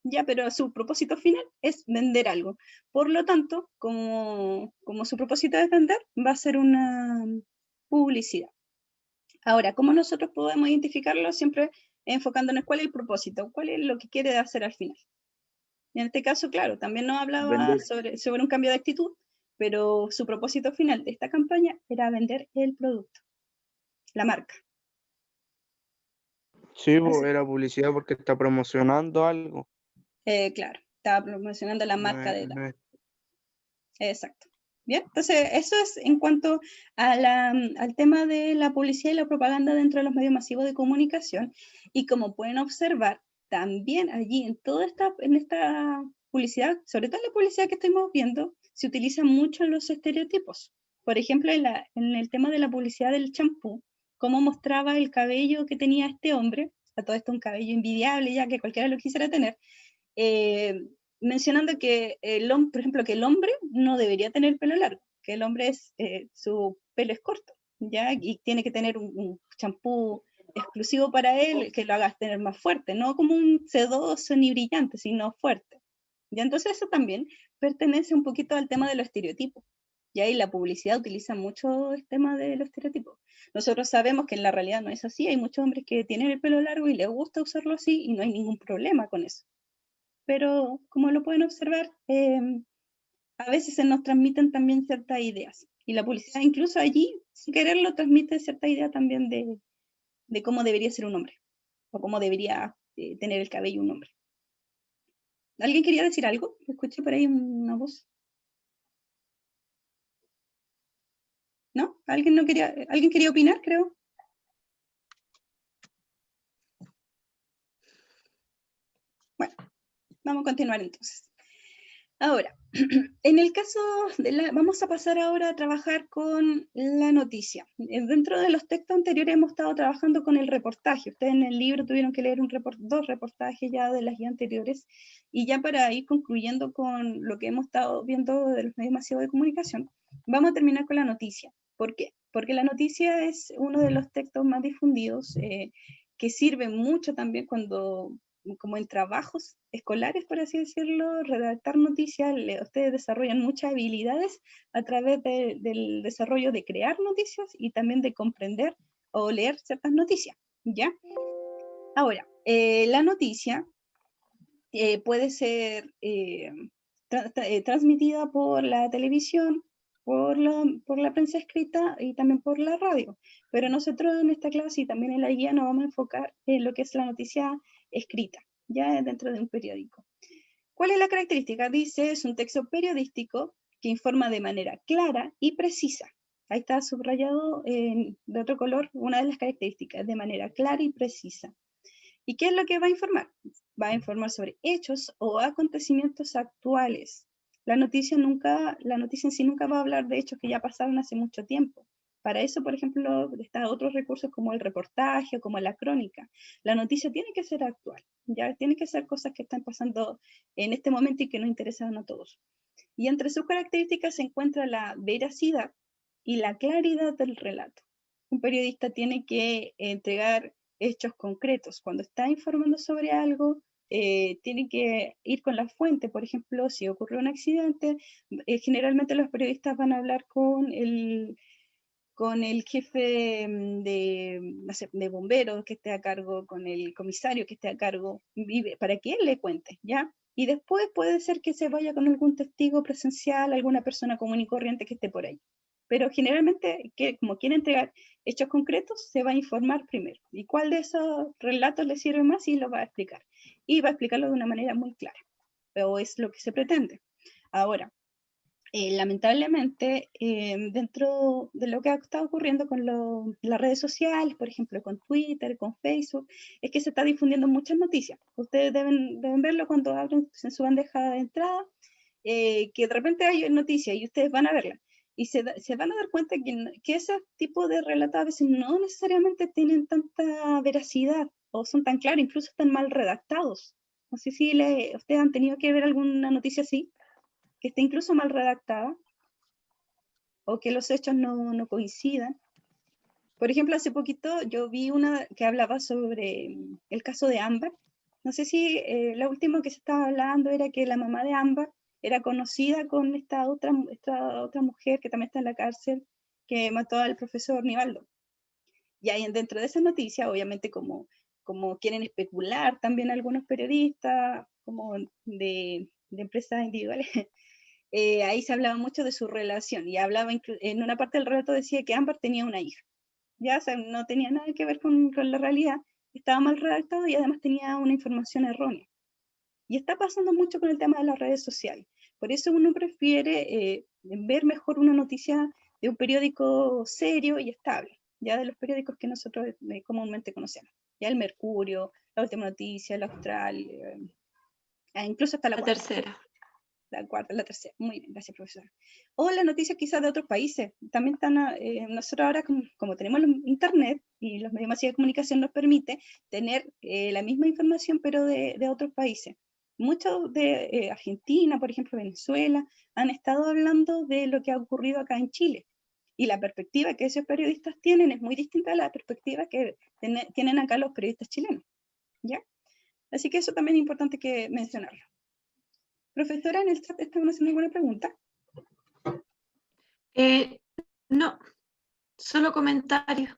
Ya, pero su propósito final es vender algo. Por lo tanto, como su propósito es vender, va a ser una publicidad. Ahora, ¿cómo nosotros podemos identificarlo? Siempre enfocándonos cuál es el propósito, cuál es lo que quiere hacer al final. Y en este caso, claro, también nos hablaba sobre un cambio de actitud, pero su propósito final de esta campaña era vender el producto, la marca. Sí, era publicidad porque está promocionando algo. Claro, estaba promocionando la marca de DAP. Exacto. Bien, entonces eso es en cuanto a al tema de la publicidad y la propaganda dentro de los medios masivos de comunicación. Y como pueden observar, también allí en esta publicidad, sobre todo en la publicidad que estamos viendo, se utilizan mucho los estereotipos. Por ejemplo, en el tema de la publicidad del champú, cómo mostraba el cabello que tenía este hombre, a todo esto un cabello envidiable ya que cualquiera lo quisiera tener, mencionando que por ejemplo, que el hombre no debería tener pelo largo, que el hombre su pelo es corto, ¿ya? Y tiene que tener un champú exclusivo para él que lo haga tener más fuerte, no como un sedoso ni brillante, sino fuerte. ¿Ya? Entonces eso también pertenece un poquito al tema de los estereotipos. ¿Ya? Y la publicidad utiliza mucho el tema de los estereotipos. Nosotros sabemos que en la realidad no es así, hay muchos hombres que tienen el pelo largo y les gusta usarlo así y no hay ningún problema con eso. Pero como lo pueden observar, a veces se nos transmiten también ciertas ideas. Y la publicidad incluso allí, sin quererlo, transmite cierta idea también de cómo debería ser un hombre, o cómo debería tener el cabello un hombre. ¿Alguien quería decir algo? Escuché por ahí una voz. ¿No? ¿Alguien quería opinar, creo? Bueno, vamos a continuar entonces. Ahora, en el caso vamos a pasar ahora a trabajar con la noticia. Dentro de los textos anteriores hemos estado trabajando con el reportaje. Ustedes en el libro tuvieron que leer dos reportajes ya de las guías anteriores, y ya para ir concluyendo con lo que hemos estado viendo de los medios masivos de comunicación, vamos a terminar con la noticia. ¿Por qué? Porque la noticia es uno de los textos más difundidos, que sirve mucho también como en trabajos escolares, por así decirlo, redactar noticias. Ustedes desarrollan muchas habilidades a través del desarrollo de crear noticias y también de comprender o leer ciertas noticias, ¿ya? Ahora, la noticia puede ser transmitida por la televisión, por la prensa escrita y también por la radio. Pero nosotros en esta clase y también en la guía nos vamos a enfocar en lo que es la noticia escrita, ya dentro de un periódico. ¿Cuál es la característica? Dice, es un texto periodístico que informa de manera clara y precisa. Ahí está subrayado de otro color una de las características, de manera clara y precisa. ¿Y qué es lo que va a informar? Va a informar sobre hechos o acontecimientos actuales. La noticia en sí nunca va a hablar de hechos que ya pasaron hace mucho tiempo. Para eso, por ejemplo, están otros recursos como el reportaje o como la crónica. La noticia tiene que ser actual, ya tiene que ser cosas que están pasando en este momento y que nos interesan a todos. Y entre sus características se encuentra la veracidad y la claridad del relato. un periodista tiene que entregar hechos concretos. Cuando está informando sobre algo, tiene que ir con la fuente. Por ejemplo, si ocurrió un accidente, generalmente los periodistas van a hablar con el jefe no sé, de bomberos que esté a cargo, con el comisario que esté a cargo, para que él le cuente, ¿ya? Y después puede ser que se vaya con algún testigo presencial, alguna persona común y corriente que esté por ahí. Pero generalmente, como quiere entregar hechos concretos, se va a informar primero. ¿Y cuál de esos relatos le sirve más? Y lo va a explicar. Y va a explicarlo de una manera muy clara. Pero es lo que se pretende. Ahora, lamentablemente, dentro de lo que ha estado ocurriendo con las redes sociales, por ejemplo, con Twitter, con Facebook, es que se está difundiendo muchas noticias. Ustedes deben verlo cuando abren en su bandeja de entrada, que de repente hay noticias y ustedes van a verla. Y se van a dar cuenta que ese tipo de relatos a veces no necesariamente tienen tanta veracidad o son tan claros, incluso están mal redactados. No sé si ustedes han tenido que ver alguna noticia así, que esté incluso mal redactada, o que los hechos no coincidan. Por ejemplo, hace poquito yo vi una que hablaba sobre el caso de Ámbar. No sé si la última que se estaba hablando era que la mamá de Ámbar era conocida con esta otra mujer que también está en la cárcel, que mató al profesor Nivaldo. Y ahí dentro de esa noticia, obviamente como quieren especular también algunos periodistas, como de empresas individuales, ahí se hablaba mucho de su relación, y hablaba en una parte del relato decía que Ámbar tenía una hija, ya, o sea, no tenía nada que ver con la realidad, estaba mal redactado y además tenía una información errónea. Y está pasando mucho con el tema de las redes sociales, por eso uno prefiere ver mejor una noticia de un periódico serio y estable, ya de los periódicos que nosotros comúnmente conocemos, ya el Mercurio, La Última Noticia, El Austral, incluso hasta la tercera. La cuarta, la tercera. Muy bien, gracias, profesora. O las noticias quizás de otros países. También están, nosotros ahora, como tenemos internet y los medios masivos de comunicación nos permite tener la misma información, pero de otros países. Muchos de Argentina, por ejemplo, Venezuela, han estado hablando de lo que ha ocurrido acá en Chile. Y la perspectiva que esos periodistas tienen es muy distinta a la perspectiva que tienen acá los periodistas chilenos, ¿ya? Así que eso también es importante que mencionarlo. Profesora, ¿en el chat estaban haciendo alguna pregunta? No, solo comentarios.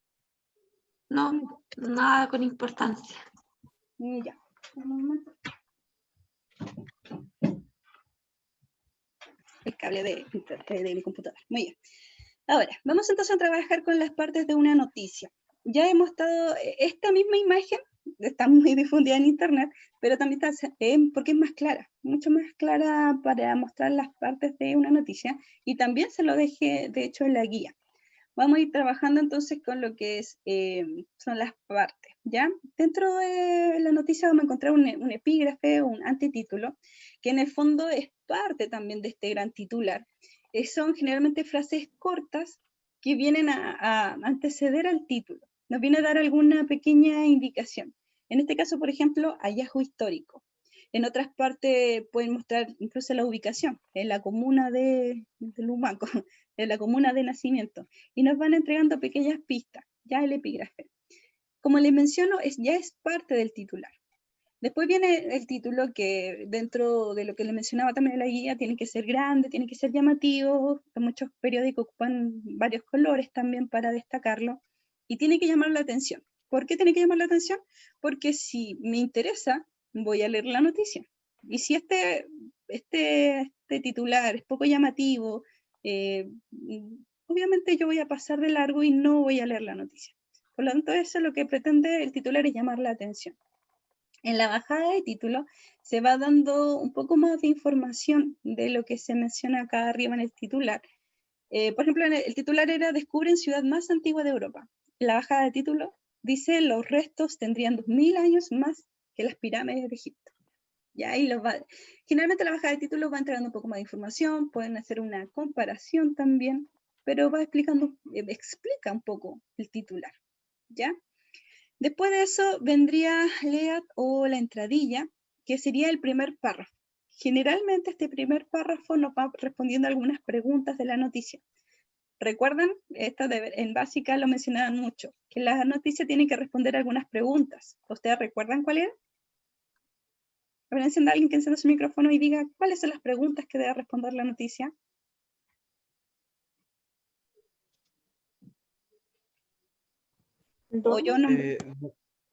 No, nada con importancia. Ya, un momento. El cable de mi computadora. Muy bien. Ahora, vamos entonces a trabajar con las partes de una noticia. Ya hemos estado, esta misma imagen está muy difundida en internet, pero también está, porque es más clara, mucho más clara para mostrar las partes de una noticia, y también se lo dejé, de hecho, en la guía. Vamos a ir trabajando entonces con lo que son las partes, ¿ya? Dentro de la noticia vamos a encontrar un epígrafe o un antetítulo, que en el fondo es parte también de este gran titular. Son generalmente frases cortas que vienen a anteceder al título. Nos viene a dar alguna pequeña indicación. En este caso, por ejemplo, hallazgo histórico. En otras partes pueden mostrar incluso la ubicación, en la comuna de Lumaco, en la comuna de nacimiento. Y nos van entregando pequeñas pistas, ya el epígrafe. Como les menciono, ya es parte del titular. Después viene el título, que dentro de lo que les mencionaba también en la guía, tiene que ser grande, tiene que ser llamativo. Muchos periódicos ocupan varios colores también para destacarlo. Y tiene que llamar la atención. ¿Por qué tiene que llamar la atención? Porque si me interesa, voy a leer la noticia. Y si este titular es poco llamativo, obviamente yo voy a pasar de largo y no voy a leer la noticia. Por lo tanto, eso es lo que pretende el titular, es llamar la atención. En la bajada de título se va dando un poco más de información de lo que se menciona acá arriba en el titular. Por ejemplo, el titular era "Descubren ciudad más antigua de Europa". La bajada de título dice: los restos tendrían 2000 años más que las pirámides de Egipto. ¿Ya? Y generalmente la bajada de título va entregando un poco más de información, pueden hacer una comparación también, pero va explicando, explica un poco el titular, ¿ya? Después de eso vendría lead o la entradilla, que sería el primer párrafo. Generalmente este primer párrafo nos va respondiendo algunas preguntas de la noticia. ¿Recuerdan? En básica lo mencionaban mucho, que la noticia tiene que responder algunas preguntas. ¿Ustedes recuerdan cuál era? A ver, encienda alguien que encienda su micrófono y diga cuáles son las preguntas que debe responder la noticia. O yo no,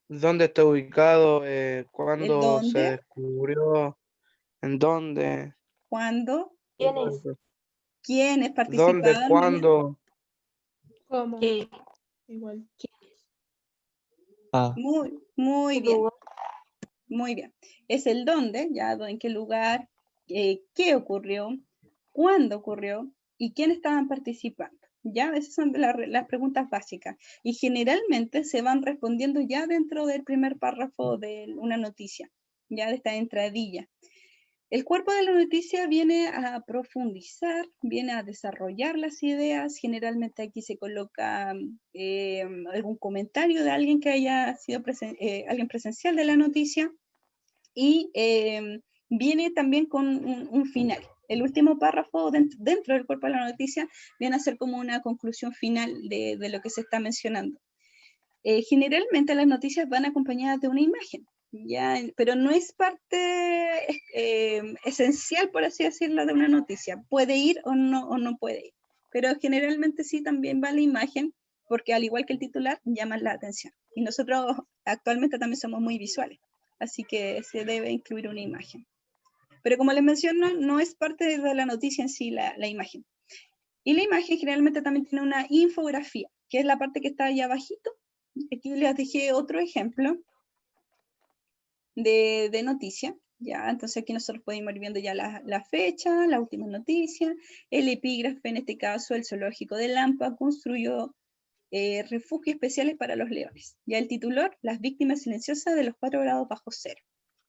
¿Dónde está ubicado? ¿el ¿Cuándo se dónde? descubrió? ¿En dónde? ¿Cuándo? ¿Quién es? ¿Quiénes ¿Dónde? participaban? ¿Cuándo? ¿Cómo? ¿Qué? Igual. Ah. Muy bien. Muy bien. Es el dónde, ya en qué lugar, qué ocurrió, cuándo ocurrió y quién estaban participando. Ya, esas son las preguntas básicas. Y generalmente se van respondiendo ya dentro del primer párrafo de una noticia, ya de esta entradilla. El cuerpo de la noticia viene a profundizar, viene a desarrollar las ideas. Generalmente aquí se coloca algún comentario de alguien que haya sido alguien presencial de la noticia y viene también con un final. El último párrafo dentro del cuerpo de la noticia viene a ser como una conclusión final de lo que se está mencionando. Generalmente las noticias van acompañadas de una imagen, ¿ya? Pero no es parte esencial, por así decirlo, de una noticia. Puede ir o no puede ir, pero generalmente sí también va la imagen, porque al igual que el titular, llama la atención. Y nosotros actualmente también somos muy visuales, así que se debe incluir una imagen. Pero como les menciono, no es parte de la noticia en sí la imagen. Y la imagen generalmente también tiene una infografía, que es la parte que está ahí abajito. Aquí les dejé otro ejemplo de noticia, ya, entonces aquí nosotros podemos ir viendo ya la fecha, la última noticia, el epígrafe, en este caso el zoológico de Lampa construyó refugios especiales para los leones. Ya el titular, las víctimas silenciosas de los 4 grados bajo cero.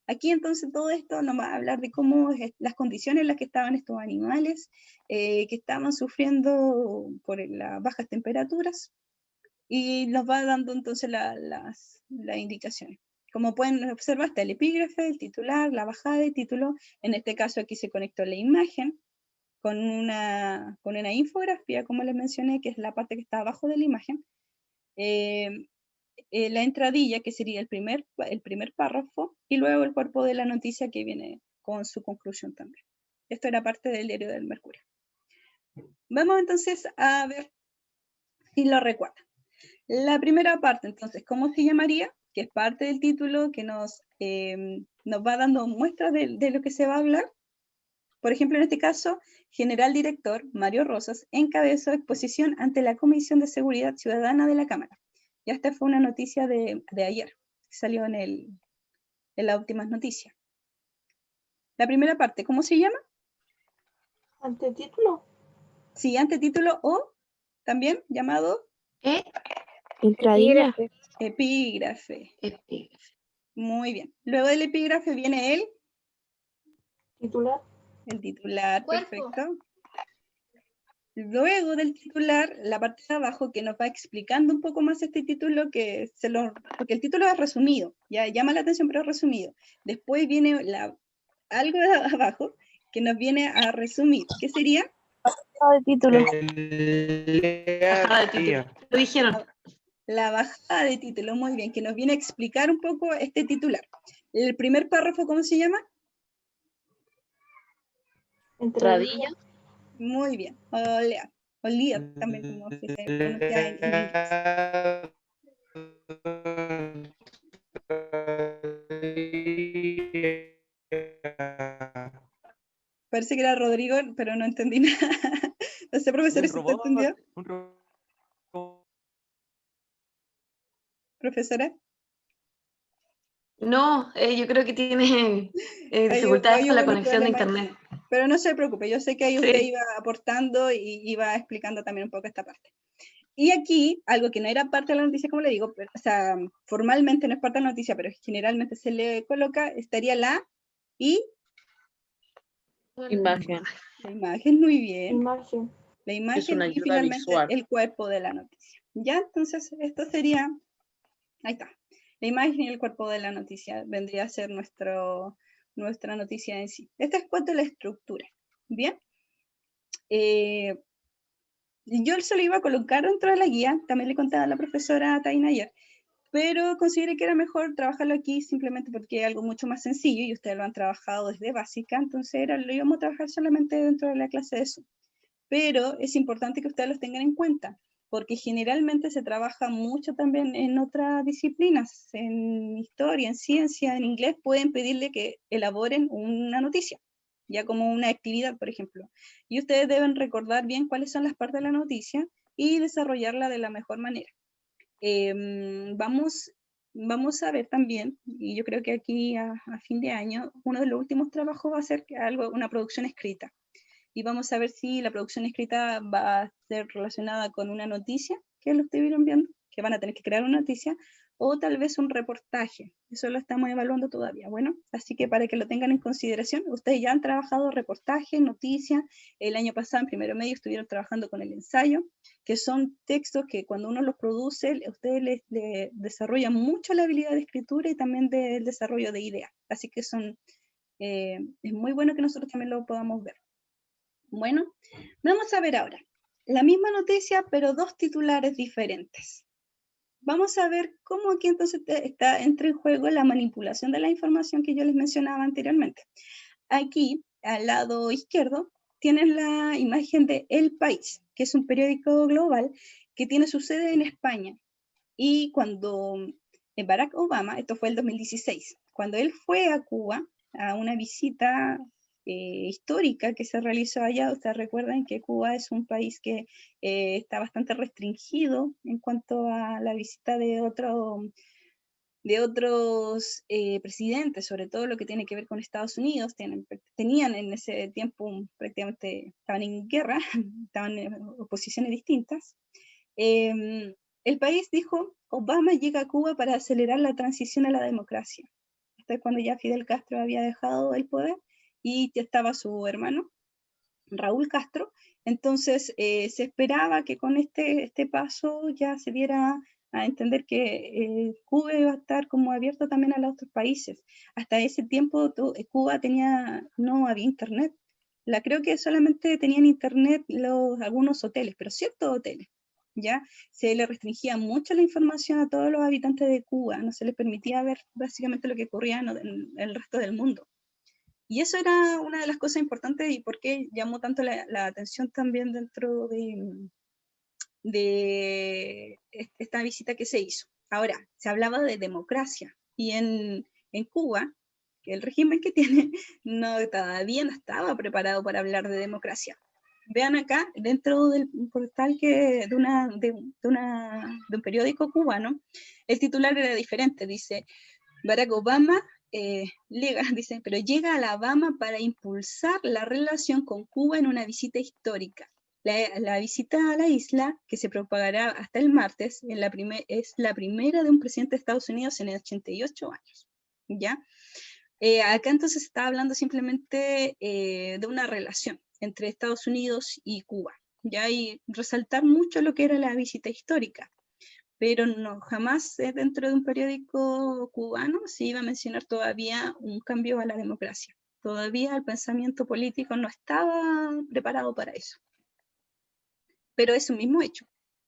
Aquí entonces todo esto nos va a hablar de cómo las condiciones en las que estaban estos animales, que estaban sufriendo por las bajas temperaturas, y nos va dando entonces las indicaciones. Como pueden observar, está el epígrafe, el titular, la bajada de título. En este caso aquí se conectó la imagen con una infografía, como les mencioné, que es la parte que está abajo de la imagen. La entradilla, que sería el primer párrafo, y luego el cuerpo de la noticia que viene con su conclusión también. Esto era parte del diario del Mercurio. Vamos entonces a ver si lo recuerdan. La primera parte, entonces, ¿cómo se llamaría? Que es parte del título, que nos va dando muestras de lo que se va a hablar. Por ejemplo, en este caso, General Director Mario Rosas encabezó exposición ante la Comisión de Seguridad Ciudadana de la Cámara. Ya esta fue una noticia de ayer, que salió en las últimas noticias. La primera parte, ¿cómo se llama? Antetítulo. Sí, antetítulo o también llamado Entradilla. Epígrafe. Muy bien. Luego del epígrafe viene el Titular. El titular, Cuerpo. perfecto. Luego del titular, la parte de abajo que nos va explicando un poco más este título, porque el título es resumido, ya llama la atención, pero es resumido. Después viene algo de abajo que nos viene a resumir. ¿Qué sería? De título. Bajada de título. Lo dijeron. La bajada de título, muy bien, que nos viene a explicar un poco este titular. El primer párrafo, ¿cómo se llama? Entradilla. Muy bien. Olía también, como se pronuncia en inglés. Parece que era Rodrigo, pero no entendí nada. No sé, profesor, si usted entendió. ¿Profesora? No, yo creo que tiene dificultades con la conexión de internet. Pero no se preocupe, yo sé que ahí usted iba aportando y iba explicando también un poco esta parte. Y aquí, algo que no era parte de la noticia, como le digo, pero, o sea, formalmente no es parte de la noticia, pero generalmente se le coloca, estaría Imagen. La imagen, muy bien. Imagen. La imagen Es una y ayuda finalmente visual. el cuerpo de la noticia. Ya, entonces esto sería, ahí está, la imagen y el cuerpo de la noticia vendría a ser nuestra noticia en sí. Esta es cuanto a la estructura, ¿bien? Yo se lo iba a colocar dentro de la guía, también le contaba a la profesora Taina ayer, pero consideré que era mejor trabajarlo aquí simplemente porque es algo mucho más sencillo y ustedes lo han trabajado desde básica, entonces lo íbamos a trabajar solamente dentro de la clase de Zoom. Pero es importante que ustedes los tengan en cuenta, porque generalmente se trabaja mucho también en otras disciplinas, en historia, en ciencia, en inglés, pueden pedirle que elaboren una noticia, ya como una actividad, por ejemplo. Y ustedes deben recordar bien cuáles son las partes de la noticia y desarrollarla de la mejor manera. Vamos a ver también, y yo creo que aquí a fin de año, uno de los últimos trabajos va a ser una producción escrita. Y vamos a ver si la producción escrita va a ser relacionada con una noticia que lo estuvieron viendo, que van a tener que crear una noticia, o tal vez un reportaje. Eso lo estamos evaluando todavía. Bueno, así que para que lo tengan en consideración, ustedes ya han trabajado reportaje, noticia. El año pasado, en primero medio, estuvieron trabajando con el ensayo, que son textos que cuando uno los produce, ustedes les desarrollan mucho la habilidad de escritura y también del desarrollo de ideas. Así que es muy bueno que nosotros también lo podamos ver. Bueno, vamos a ver ahora la misma noticia, pero dos titulares diferentes. Vamos a ver cómo aquí entonces entra en juego la manipulación de la información que yo les mencionaba anteriormente. Aquí, al lado izquierdo, tienen la imagen de El País, que es un periódico global que tiene su sede en España. Y cuando Barack Obama, esto fue el 2016, cuando él fue a Cuba a una visita histórica que se realizó allá, ustedes recuerdan que Cuba es un país que está bastante restringido en cuanto a la visita de otros presidentes, sobre todo lo que tiene que ver con Estados Unidos. Tenían en ese tiempo prácticamente, estaban en guerra, estaban en oposiciones distintas. El país dijo, Obama llega a Cuba para acelerar la transición a la democracia. Esto es cuando ya Fidel Castro había dejado el poder y ya estaba su hermano, Raúl Castro. Entonces se esperaba que con este paso ya se diera a entender que Cuba iba a estar como abierto también a los otros países. Hasta ese tiempo Cuba no había internet. Creo que solamente tenían internet algunos hoteles, pero ciertos hoteles. ¿Ya? Se le restringía mucho la información a todos los habitantes de Cuba, no se les permitía ver básicamente lo que ocurría en el resto del mundo. Y eso era una de las cosas importantes y por qué llamó tanto la atención también dentro de esta visita que se hizo. Ahora, se hablaba de democracia y en Cuba, que el régimen que tiene todavía no estaba preparado para hablar de democracia. Vean acá, dentro del portal de un periódico cubano, el titular era diferente, dice, Barack Obama dice, pero llega a Alabama para impulsar la relación con Cuba en una visita histórica. La visita a la isla, que se propagará hasta el martes, es la primera de un presidente de Estados Unidos en 88 años. ¿Ya? Acá entonces se está hablando simplemente de una relación entre Estados Unidos y Cuba, ¿ya? Y resaltar mucho lo que era la visita histórica, pero no jamás dentro de un periódico cubano se iba a mencionar todavía un cambio a la democracia. Todavía el pensamiento político no estaba preparado para eso. Pero es un mismo hecho.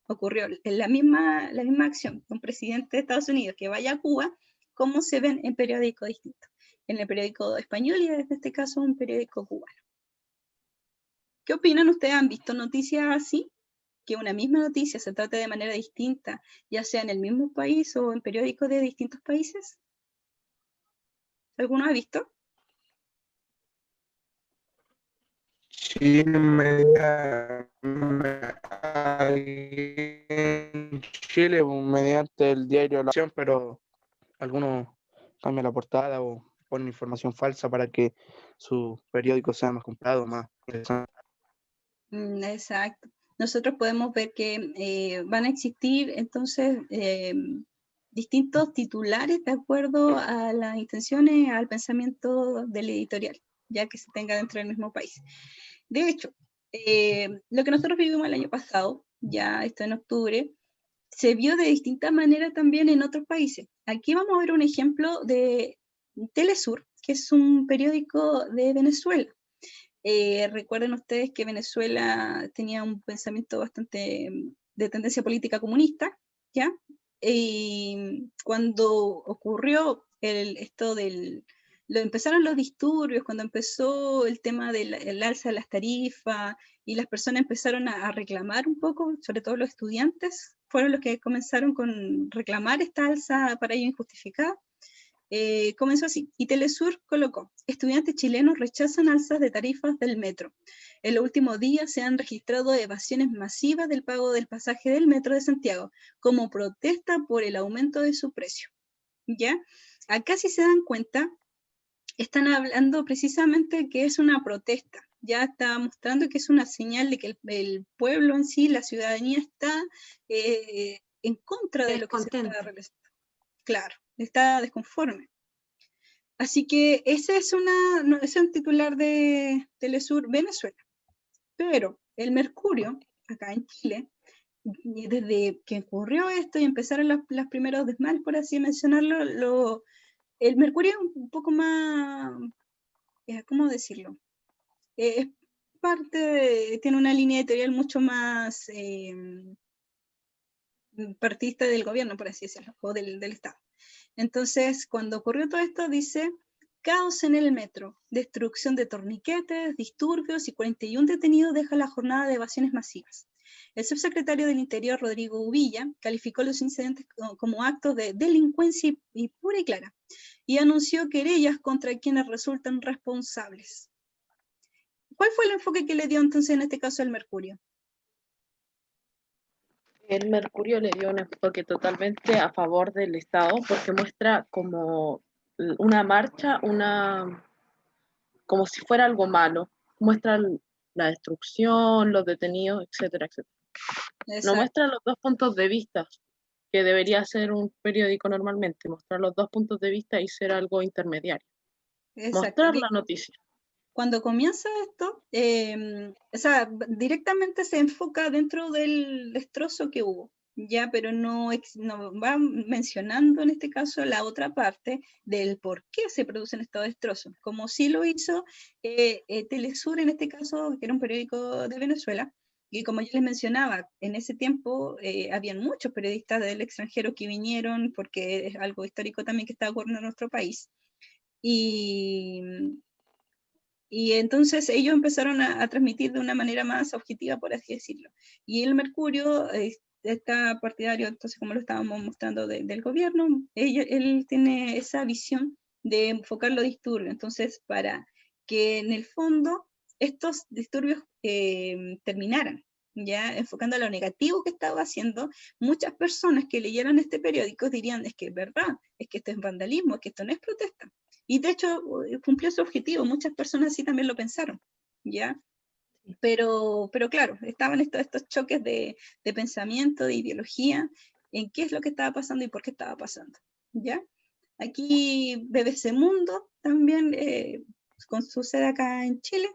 Ocurrió en la misma acción, un presidente de Estados Unidos que vaya a Cuba, como se ven en periódicos distintos. En el periódico español y en este caso un periódico cubano. ¿Qué opinan ustedes? ¿Han visto noticias así? Que una misma noticia se trate de manera distinta, ya sea en el mismo país o en periódicos de distintos países. ¿Alguno ha visto? Sí, en Chile mediante el diario La Nación, pero algunos cambian la portada o ponen información falsa para que su periódico sea más comprado, más interesante. Exacto. Nosotros podemos ver que van a existir entonces distintos titulares de acuerdo a las intenciones, al pensamiento del editorial, ya que se tenga dentro del mismo país. De hecho, lo que nosotros vivimos el año pasado, ya esto en octubre, se vio de distintas maneras también en otros países. Aquí vamos a ver un ejemplo de Telesur, que es un periódico de Venezuela. Recuerden ustedes que Venezuela tenía un pensamiento bastante de tendencia política comunista, ¿ya? Y cuando ocurrió empezaron los disturbios, cuando empezó el tema del alza de las tarifas y las personas empezaron a reclamar un poco, sobre todo los estudiantes, fueron los que comenzaron con reclamar esta alza para ellos injustificada. Comenzó así, y Telesur colocó: estudiantes chilenos rechazan alzas de tarifas del metro. En los últimos días se han registrado evasiones masivas del pago del pasaje del metro de Santiago, como protesta por el aumento de su precio. ¿Ya? Acá, si se dan cuenta, están hablando precisamente que es una protesta. Ya está mostrando que es una señal de que el pueblo en sí, la ciudadanía, está en contra de lo que se está realizando. Claro, está desconforme. Así que ese es un titular de Telesur Venezuela. Pero el Mercurio, acá en Chile, desde que ocurrió esto y empezaron los primeros desmanes, por así mencionarlo, el Mercurio es un poco más, ¿cómo decirlo? Es tiene una línea editorial mucho más partidista del gobierno, por así decirlo, o del Estado. Entonces, cuando ocurrió todo esto, dice: caos en el metro, destrucción de torniquetes, disturbios y 41 detenidos deja la jornada de evasiones masivas. El subsecretario del Interior, Rodrigo Uvilla, calificó los incidentes como actos de delincuencia y pura y clara, y anunció querellas contra quienes resultan responsables. ¿Cuál fue el enfoque que le dio entonces en este caso el Mercurio? El Mercurio le dio un enfoque totalmente a favor del Estado, porque muestra como una marcha, como si fuera algo malo. Muestra la destrucción, los detenidos, etcétera, etcétera. Exacto. No muestra los dos puntos de vista, que debería ser un periódico normalmente, mostrar los dos puntos de vista y ser algo intermediario. Exacto. Mostrar la noticia. Cuando comienza esto, o sea, directamente se enfoca dentro del destrozo que hubo, ya, pero no va mencionando en este caso la otra parte del por qué se producen estos destrozos, como sí lo hizo Telesur en este caso, que era un periódico de Venezuela, y como yo les mencionaba, en ese tiempo habían muchos periodistas del extranjero que vinieron, porque es algo histórico también que está ocurriendo en nuestro país, y entonces ellos empezaron a transmitir de una manera más objetiva, por así decirlo. Y el Mercurio está partidario, entonces como lo estábamos mostrando del gobierno, él tiene esa visión de enfocar los disturbios. Entonces, para que en el fondo estos disturbios terminaran, ya enfocando a lo negativo que estaba haciendo, muchas personas que leyeran este periódico dirían: es que es verdad, es que esto es vandalismo, es que esto no es protesta. Y de hecho cumplió su objetivo, muchas personas sí también lo pensaron, ¿ya? Pero claro, estaban estos choques de pensamiento, de ideología, en qué es lo que estaba pasando y por qué estaba pasando, ¿ya? Aquí BBC Mundo también, con su sede acá en Chile,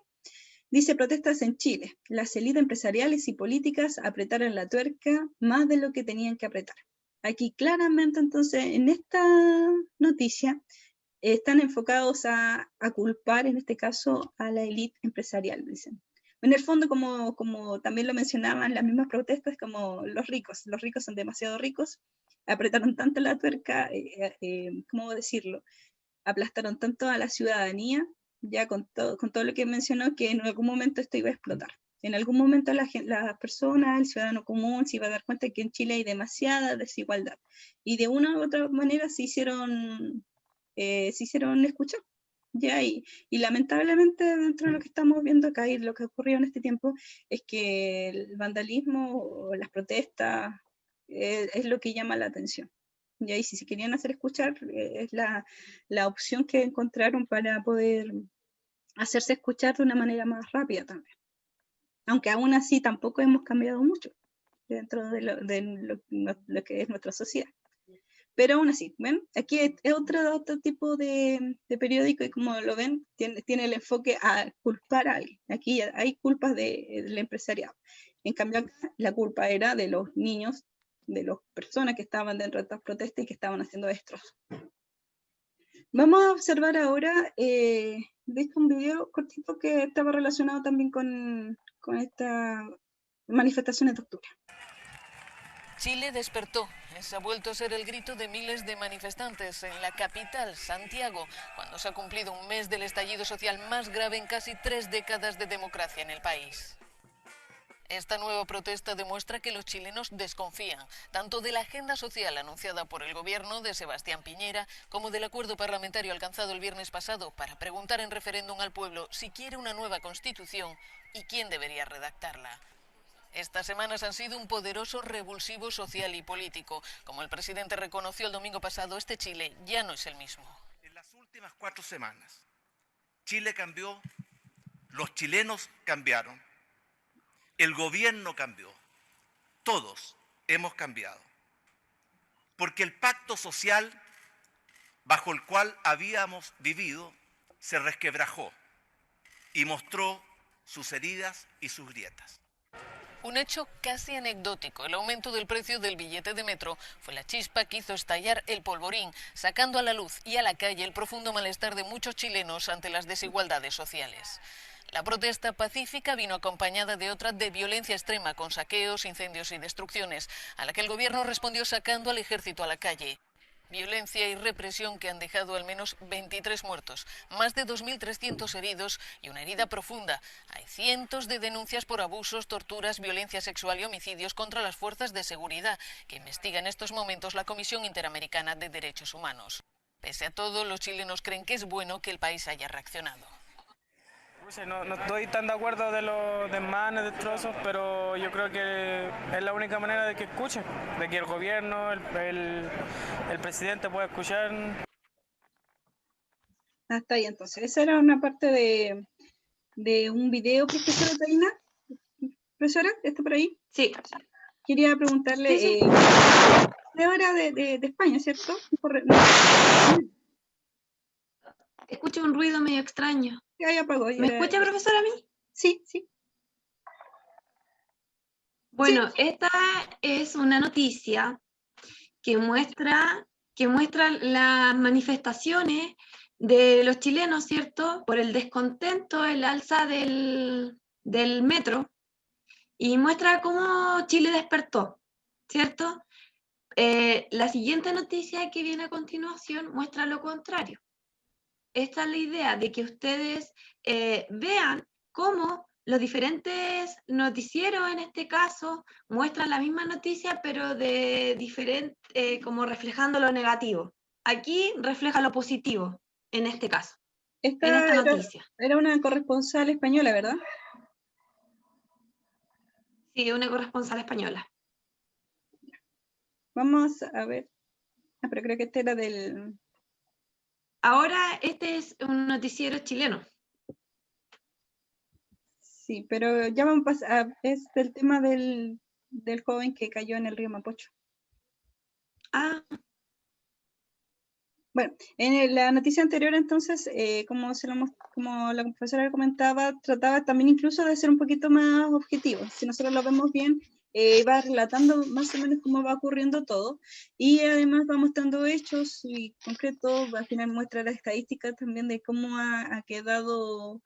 dice: protestas en Chile, las élites empresariales y políticas apretaron la tuerca más de lo que tenían que apretar. Aquí claramente entonces en esta noticia están enfocados a culpar, en este caso, a la élite empresarial, dicen. En el fondo, como también lo mencionaban las mismas protestas, como los ricos son demasiado ricos, apretaron tanto la tuerca, ¿cómo decirlo? Aplastaron tanto a la ciudadanía, ya con todo lo que mencionó, que en algún momento esto iba a explotar. En algún momento las personas, el ciudadano común, se iba a dar cuenta que en Chile hay demasiada desigualdad. Y de una u otra manera se hicieron escuchar, ¿ya? Y lamentablemente dentro de lo que estamos viendo acá y lo que ocurrió en este tiempo es que el vandalismo o las protestas es lo que llama la atención, ¿ya? Y si se querían hacer escuchar, es la opción que encontraron para poder hacerse escuchar de una manera más rápida también. Aunque aún así tampoco hemos cambiado mucho dentro de lo que es nuestra sociedad. Pero aún así, ¿ven? Aquí es otro tipo de periódico y como lo ven, tiene el enfoque a culpar a alguien. Aquí hay culpas del empresariado. En cambio, acá la culpa era de los niños, de las personas que estaban dentro de estas protestas y que estaban haciendo destrozos. Vamos a observar ahora visto un video cortito que estaba relacionado también con estas manifestaciones de octubre. Chile despertó. Ese ha vuelto a ser el grito de miles de manifestantes en la capital, Santiago, cuando se ha cumplido un mes del estallido social más grave en casi 3 décadas de democracia en el país. Esta nueva protesta demuestra que los chilenos desconfían tanto de la agenda social anunciada por el gobierno de Sebastián Piñera como del acuerdo parlamentario alcanzado el viernes pasado para preguntar en referéndum al pueblo si quiere una nueva constitución y quién debería redactarla. Estas semanas han sido un poderoso revulsivo social y político. Como el presidente reconoció el domingo pasado, este Chile ya no es el mismo. En las últimas 4 semanas, Chile cambió, los chilenos cambiaron, el gobierno cambió, todos hemos cambiado. Porque el pacto social bajo el cual habíamos vivido se resquebrajó y mostró sus heridas y sus grietas. Un hecho casi anecdótico, el aumento del precio del billete de metro, fue la chispa que hizo estallar el polvorín, sacando a la luz y a la calle el profundo malestar de muchos chilenos ante las desigualdades sociales. La protesta pacífica vino acompañada de otra de violencia extrema, con saqueos, incendios y destrucciones, a la que el gobierno respondió sacando al ejército a la calle. Violencia y represión que han dejado al menos 23 muertos, más de 2.300 heridos y una herida profunda. Hay cientos de denuncias por abusos, torturas, violencia sexual y homicidios contra las fuerzas de seguridad que investiga en estos momentos la Comisión Interamericana de Derechos Humanos. Pese a todo, los chilenos creen que es bueno que el país haya reaccionado. No estoy tan de acuerdo de los desmanes, destrozos, pero yo creo que es la única manera de que escuchen, de que el gobierno, el presidente pueda escuchar. Hasta ahí entonces. Esa era una parte de un video, profesora Taina. Profesora, ¿está por ahí? Sí. Quería preguntarle, Sí. era de España, ¿cierto? Escucho un ruido medio extraño. Ya apagó. ¿Me escucha, profesora, a mí? Sí, sí. Bueno, esta es una noticia que muestra las manifestaciones de los chilenos, ¿cierto? Por el descontento, el alza del metro, y muestra cómo Chile despertó, ¿cierto? La siguiente noticia que viene a continuación muestra lo contrario. Esta es la idea de que ustedes vean cómo los diferentes noticieros, en este caso, muestran la misma noticia, pero de diferente, como reflejando lo negativo. Aquí refleja lo positivo, en este caso, en esta noticia. Era una corresponsal española, ¿verdad? Sí, una corresponsal española. Vamos a ver. Pero creo que este era del... Ahora este es un noticiero chileno. Sí, pero ya vamos a pasar, es del tema del joven que cayó en el río Mapocho. Ah. Bueno, en la noticia anterior entonces, como la profesora comentaba, trataba también incluso de ser un poquito más objetivo. Si nosotros lo vemos bien, va relatando más o menos cómo va ocurriendo todo, y además va mostrando hechos y concretos, al final muestra las estadísticas también de cómo ha quedado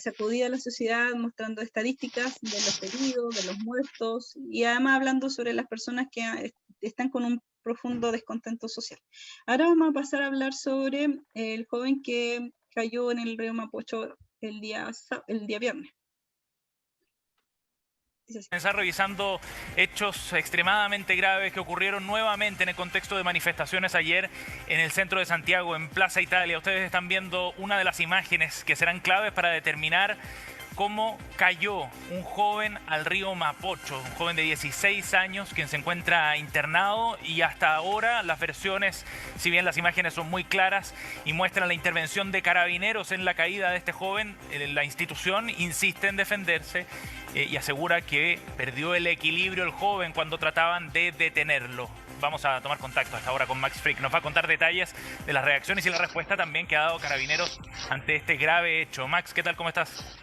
sacudida la sociedad, mostrando estadísticas de los heridos, de los muertos, y además hablando sobre las personas que están con un profundo descontento social. Ahora vamos a pasar a hablar sobre el joven que cayó en el río Mapocho el día viernes. Está revisando hechos extremadamente graves que ocurrieron nuevamente en el contexto de manifestaciones ayer en el centro de Santiago, en Plaza Italia. Ustedes están viendo una de las imágenes que serán claves para determinar cómo cayó un joven al río Mapocho, un joven de 16 años quien se encuentra internado, y hasta ahora las versiones, si bien las imágenes son muy claras y muestran la intervención de carabineros en la caída de este joven, la institución insiste en defenderse y asegura que perdió el equilibrio el joven cuando trataban de detenerlo. Vamos a tomar contacto hasta ahora con Max Frick. Nos va a contar detalles de las reacciones y la respuesta también que ha dado Carabineros ante este grave hecho. Max, ¿qué tal? ¿Cómo estás?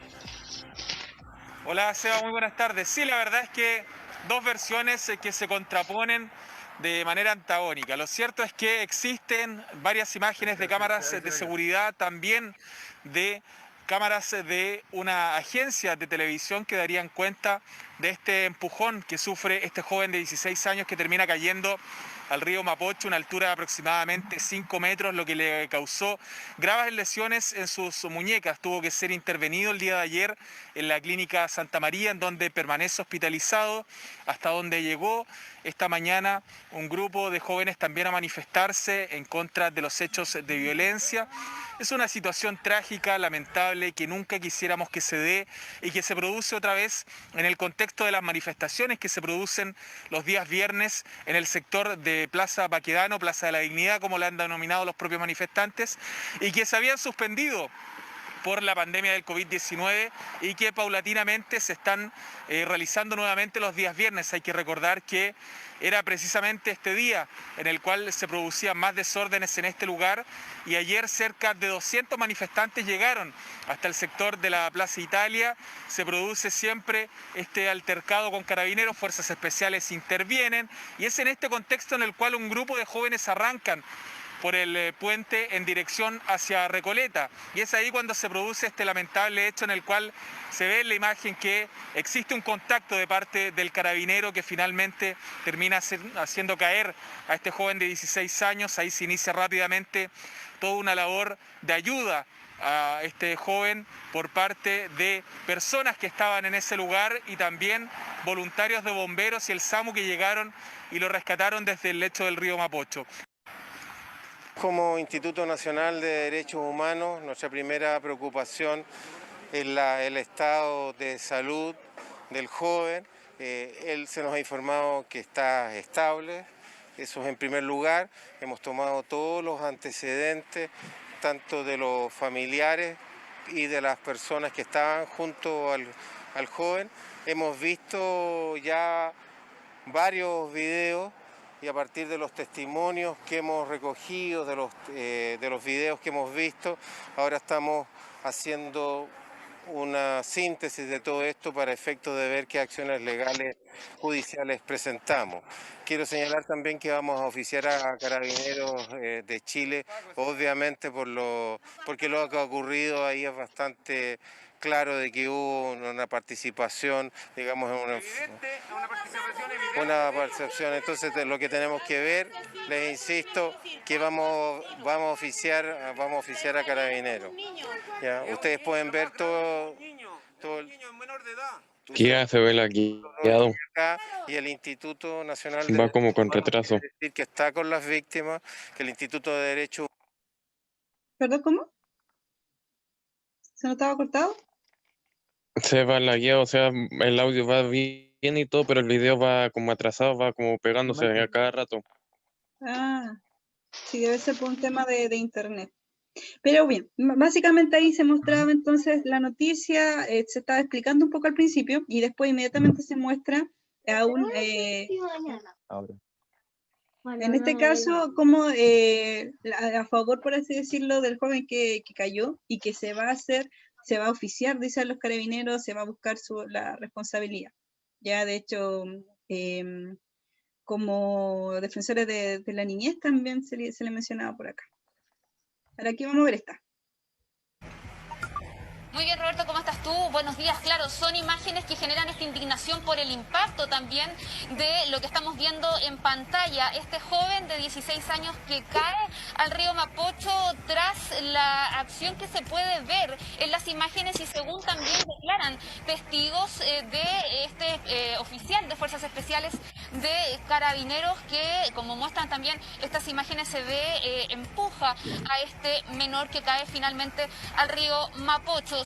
Hola Seba, muy buenas tardes. Sí, la verdad es que dos versiones que se contraponen de manera antagónica. Lo cierto es que existen varias imágenes de cámaras de seguridad, también de cámaras de una agencia de televisión que darían cuenta de este empujón que sufre este joven de 16 años que termina cayendo al río Mapocho, una altura de aproximadamente 5 metros, lo que le causó graves lesiones en sus muñecas. Tuvo que ser intervenido el día de ayer en la clínica Santa María, en donde permanece hospitalizado, hasta donde llegó esta mañana un grupo de jóvenes también a manifestarse en contra de los hechos de violencia. Es una situación trágica, lamentable, que nunca quisiéramos que se dé y que se produce otra vez en el contexto de las manifestaciones que se producen los días viernes en el sector de Plaza Baquedano, Plaza de la Dignidad, como la han denominado los propios manifestantes, y que se habían suspendido por la pandemia del COVID-19 y que paulatinamente se están realizando nuevamente los días viernes. Hay que recordar que era precisamente este día en el cual se producían más desórdenes en este lugar y ayer cerca de 200 manifestantes llegaron hasta el sector de la Plaza Italia. Se produce siempre este altercado con carabineros, fuerzas especiales intervienen y es en este contexto en el cual un grupo de jóvenes arrancan por el puente en dirección hacia Recoleta. Y es ahí cuando se produce este lamentable hecho en el cual se ve en la imagen que existe un contacto de parte del carabinero que finalmente termina haciendo caer a este joven de 16 años. Ahí se inicia rápidamente toda una labor de ayuda a este joven por parte de personas que estaban en ese lugar y también voluntarios de bomberos y el SAMU que llegaron y lo rescataron desde el lecho del río Mapocho. Como Instituto Nacional de Derechos Humanos, nuestra primera preocupación es el estado de salud del joven. Él se nos ha informado que está estable, eso es en primer lugar. Hemos tomado todos los antecedentes, tanto de los familiares y de las personas que estaban junto al joven. Hemos visto ya varios videos y a partir de los testimonios que hemos recogido, de los videos que hemos visto, ahora estamos haciendo una síntesis de todo esto para efectos de ver qué acciones legales judiciales presentamos. Quiero señalar también que vamos a oficiar a Carabineros de Chile, obviamente porque lo que ha ocurrido ahí es bastante claro de que hubo una participación, digamos, una percepción. Entonces lo que tenemos que ver, les insisto, que vamos a oficiar a Carabineros. ¿Ya? Ustedes pueden ver todo ¿Qué hace Vela guiado? Y el Instituto Nacional Va como con retraso. decir que está con las víctimas, que el Instituto de Derecho. ¿Perdón, cómo? ¿Se nos estaba cortado? Se va la guía, o sea, el audio va bien y todo, pero el video va como atrasado, va como pegándose a cada rato. Ah, sí, debe ser por un tema de internet. Pero bien, básicamente ahí se mostraba entonces la noticia, se estaba explicando un poco al principio y después inmediatamente se muestra aún, en este caso, como a favor, por así decirlo, del joven que cayó y que se va a oficiar, dicen los carabineros, se va a buscar la responsabilidad. Ya, de hecho, como defensores de la niñez también se le mencionaba por acá. Ahora aquí vamos a ver esta. Muy bien, Roberto, ¿cómo estás tú? Buenos días. Claro, son imágenes que generan esta indignación por el impacto también de lo que estamos viendo en pantalla. Este joven de 16 años que cae al río Mapocho tras la acción que se puede ver en las imágenes y según también declaran testigos de este oficial de Fuerzas Especiales de Carabineros que, como muestran también estas imágenes, se ve empuja a este menor que cae finalmente al río Mapocho.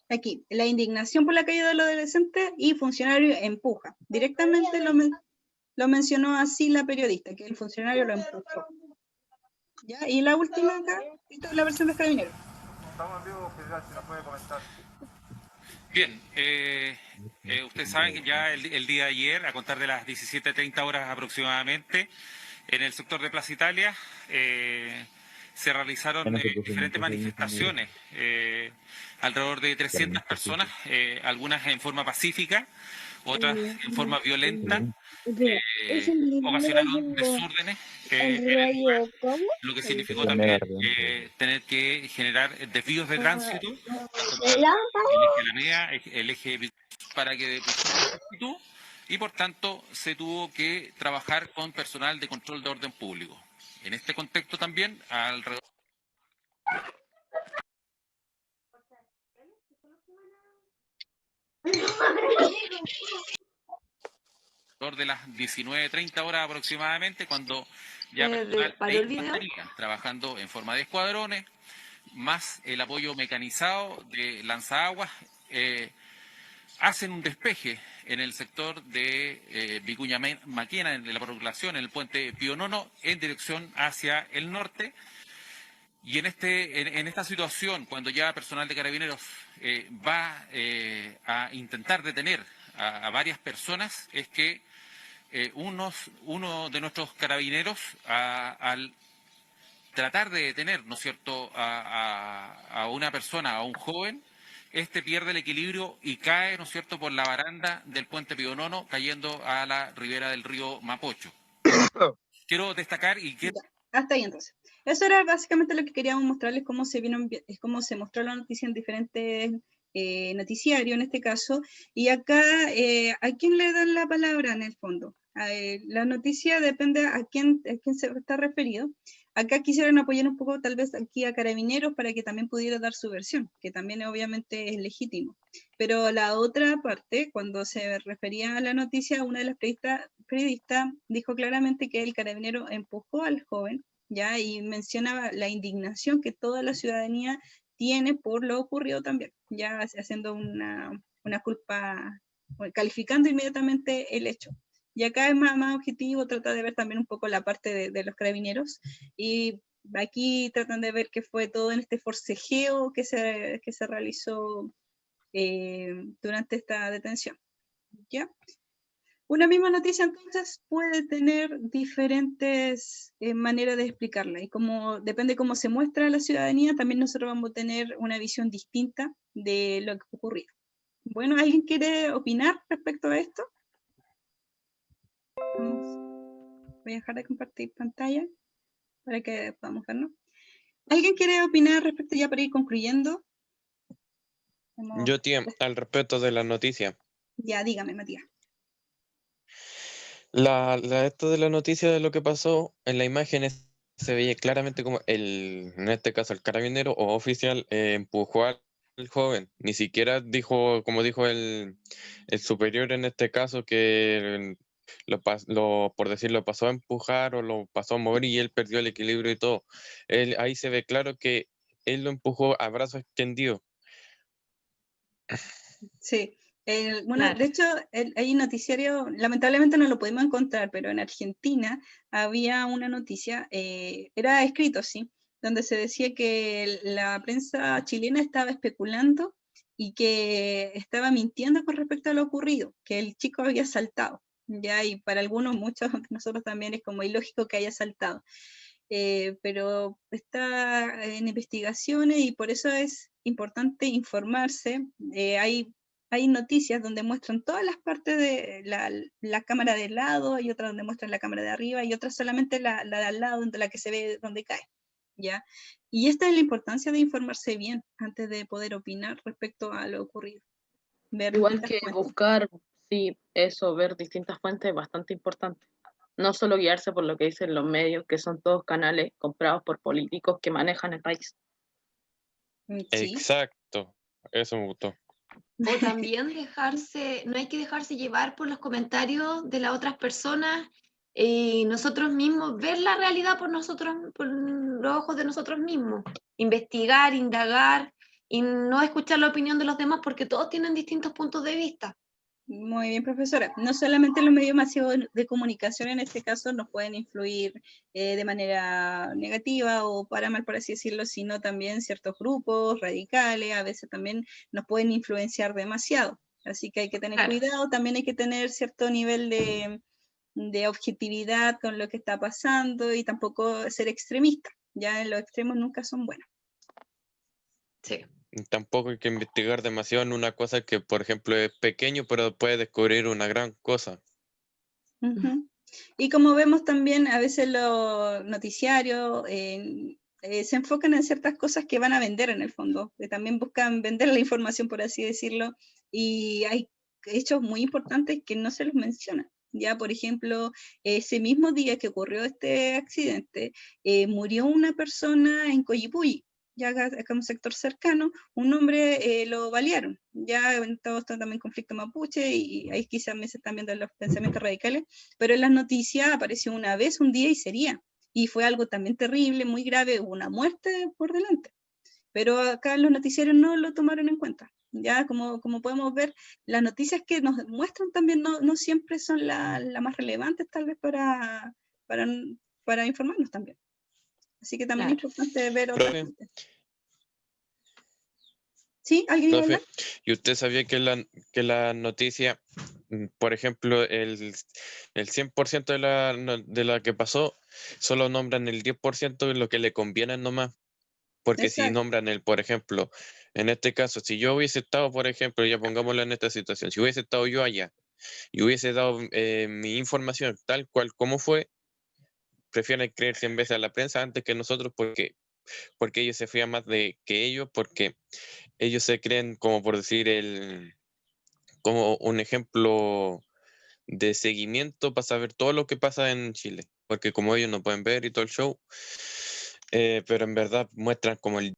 Aquí, la indignación por la caída del adolescente y funcionario empuja. Directamente lo mencionó así la periodista, que el funcionario lo empujó. ¿Ya? Y la última acá, esta es la versión de Carabineros. Estamos en vivo, oficial, si nos puede comentar. Bien, ustedes saben que ya el día de ayer, a contar de las 17:30 horas aproximadamente, en el sector de Plaza Italia, se realizaron diferentes manifestaciones, alrededor de 300 personas, algunas en forma pacífica, otras en forma violenta, ocasionaron desórdenes en el lugar, lo que significó también tener que generar desvíos de tránsito, el eje Alameda, el eje para que pusiera y por tanto se tuvo que trabajar con personal de control de orden público. En este contexto también, alrededor de las 19:30 horas aproximadamente, cuando ya personal de infantería, trabajando en forma de escuadrones, más el apoyo mecanizado de lanzaguas, hacen un despeje en el sector de Vicuña Maquena, en la población, en el puente Pío Nono, en dirección hacia el norte. Y en esta situación, cuando ya personal de Carabineros va a intentar detener a varias personas, es que uno de nuestros carabineros, al tratar de detener, ¿no es cierto?, a una persona, a un joven, pierde el equilibrio y cae, ¿no es cierto?, por la baranda del puente Pío Nono, cayendo a la ribera del río Mapocho. Quiero destacar y que... Hasta ahí entonces. Eso era básicamente lo que queríamos mostrarles, cómo cómo se mostró la noticia en diferentes noticiarios en este caso. Y acá, ¿a quién le dan la palabra en el fondo? La noticia depende a quién se está referido. Acá quisieron apoyar un poco tal vez aquí a Carabineros para que también pudiera dar su versión, que también obviamente es legítimo. Pero la otra parte, cuando se refería a la noticia, una de las periodistas dijo claramente que el carabinero empujó al joven, ¿ya? Y mencionaba la indignación que toda la ciudadanía tiene por lo ocurrido también, ya haciendo una culpa, calificando inmediatamente el hecho. Y acá es más objetivo, trata de ver también un poco la parte de los carabineros, y aquí tratan de ver qué fue todo en este forcejeo que se realizó durante esta detención, ¿ya? Una misma noticia entonces puede tener diferentes maneras de explicarla, y como depende cómo se muestra a la ciudadanía, también nosotros vamos a tener una visión distinta de lo que ocurrió. Bueno, ¿alguien quiere opinar respecto a esto? Voy a dejar de compartir pantalla para que podamos vernos. ¿Alguien quiere opinar respecto, ya para ir concluyendo? Yo, tía, al respecto de la noticia. Ya, dígame, Matías. Esto de la noticia de lo que pasó, en las imágenes se veía claramente como en este caso el carabinero o oficial empujó al joven. Ni siquiera dijo, como dijo el superior en este caso, que por decirlo, pasó a empujar o lo pasó a mover y él perdió el equilibrio y todo. Ahí se ve claro que él lo empujó a brazos extendidos. Sí. Bueno, de hecho, hay noticiario, lamentablemente no lo pudimos encontrar, pero en Argentina había una noticia, era escrito, sí, donde se decía que la prensa chilena estaba especulando y que estaba mintiendo con respecto a lo ocurrido, que el chico había saltado, ya, y para algunos, muchos de nosotros también es como ilógico que haya saltado. Pero está en investigaciones y por eso es importante informarse. Hay noticias donde muestran todas las partes de la cámara de lado, hay otras donde muestran la cámara de arriba y otras solamente la de al lado, la que se ve donde cae, ¿ya? Y esta es la importancia de informarse bien antes de poder opinar respecto a lo ocurrido. Igual que buscar, sí, eso, ver distintas fuentes es bastante importante. No solo guiarse por lo que dicen los medios, que son todos canales comprados por políticos que manejan el país. Sí. Exacto, eso me gustó. O también no hay que dejarse llevar por los comentarios de las otras personas y nosotros mismos, ver la realidad por los ojos de nosotros mismos, investigar, indagar y no escuchar la opinión de los demás porque todos tienen distintos puntos de vista. Muy bien, profesora. No solamente los medios masivos de comunicación en este caso nos pueden influir de manera negativa o para mal, por así decirlo, sino también ciertos grupos radicales, a veces también nos pueden influenciar demasiado. Así que hay que tener cuidado, también hay que tener cierto nivel de objetividad con lo que está pasando y tampoco ser extremista. Ya en los extremos nunca son buenos. Sí. Tampoco hay que investigar demasiado en una cosa que, por ejemplo, es pequeño, pero puede descubrir una gran cosa. Ujú. Y como vemos también, a veces los noticiarios se enfocan en ciertas cosas que van a vender en el fondo, que también buscan vender la información, por así decirlo, y hay hechos muy importantes que no se los menciona. Ya, por ejemplo, ese mismo día que ocurrió este accidente, murió una persona en Coyipulli, ya acá en un sector cercano, un hombre lo balearon, ya en todo esto también conflicto mapuche, y ahí quizás me se están viendo los pensamientos radicales, pero en las noticias apareció una vez, un día y sería, y fue algo también terrible, muy grave, hubo una muerte por delante, pero acá los noticiarios no lo tomaron en cuenta. Ya, como podemos ver, las noticias que nos muestran también no siempre son las más relevantes, tal vez para informarnos también. Así que también es importante ver otras Profe, fuentes. ¿Sí? ¿Alguien iba a profe, hablar? ¿y usted sabía que la noticia, por ejemplo, el 100% de la que pasó, solo nombran el 10% de lo que le conviene nomás? Porque si Exacto. nombran por ejemplo, en este caso, si yo hubiese estado, por ejemplo, ya pongámoslo en esta situación, si hubiese estado yo allá y hubiese dado mi información tal cual como fue, prefieren creerse en vez de a la prensa antes que nosotros porque ellos se fían más de que ellos, porque ellos se creen, como por decir, como un ejemplo de seguimiento para saber todo lo que pasa en Chile, porque como ellos no pueden ver y todo el show, pero en verdad muestran como el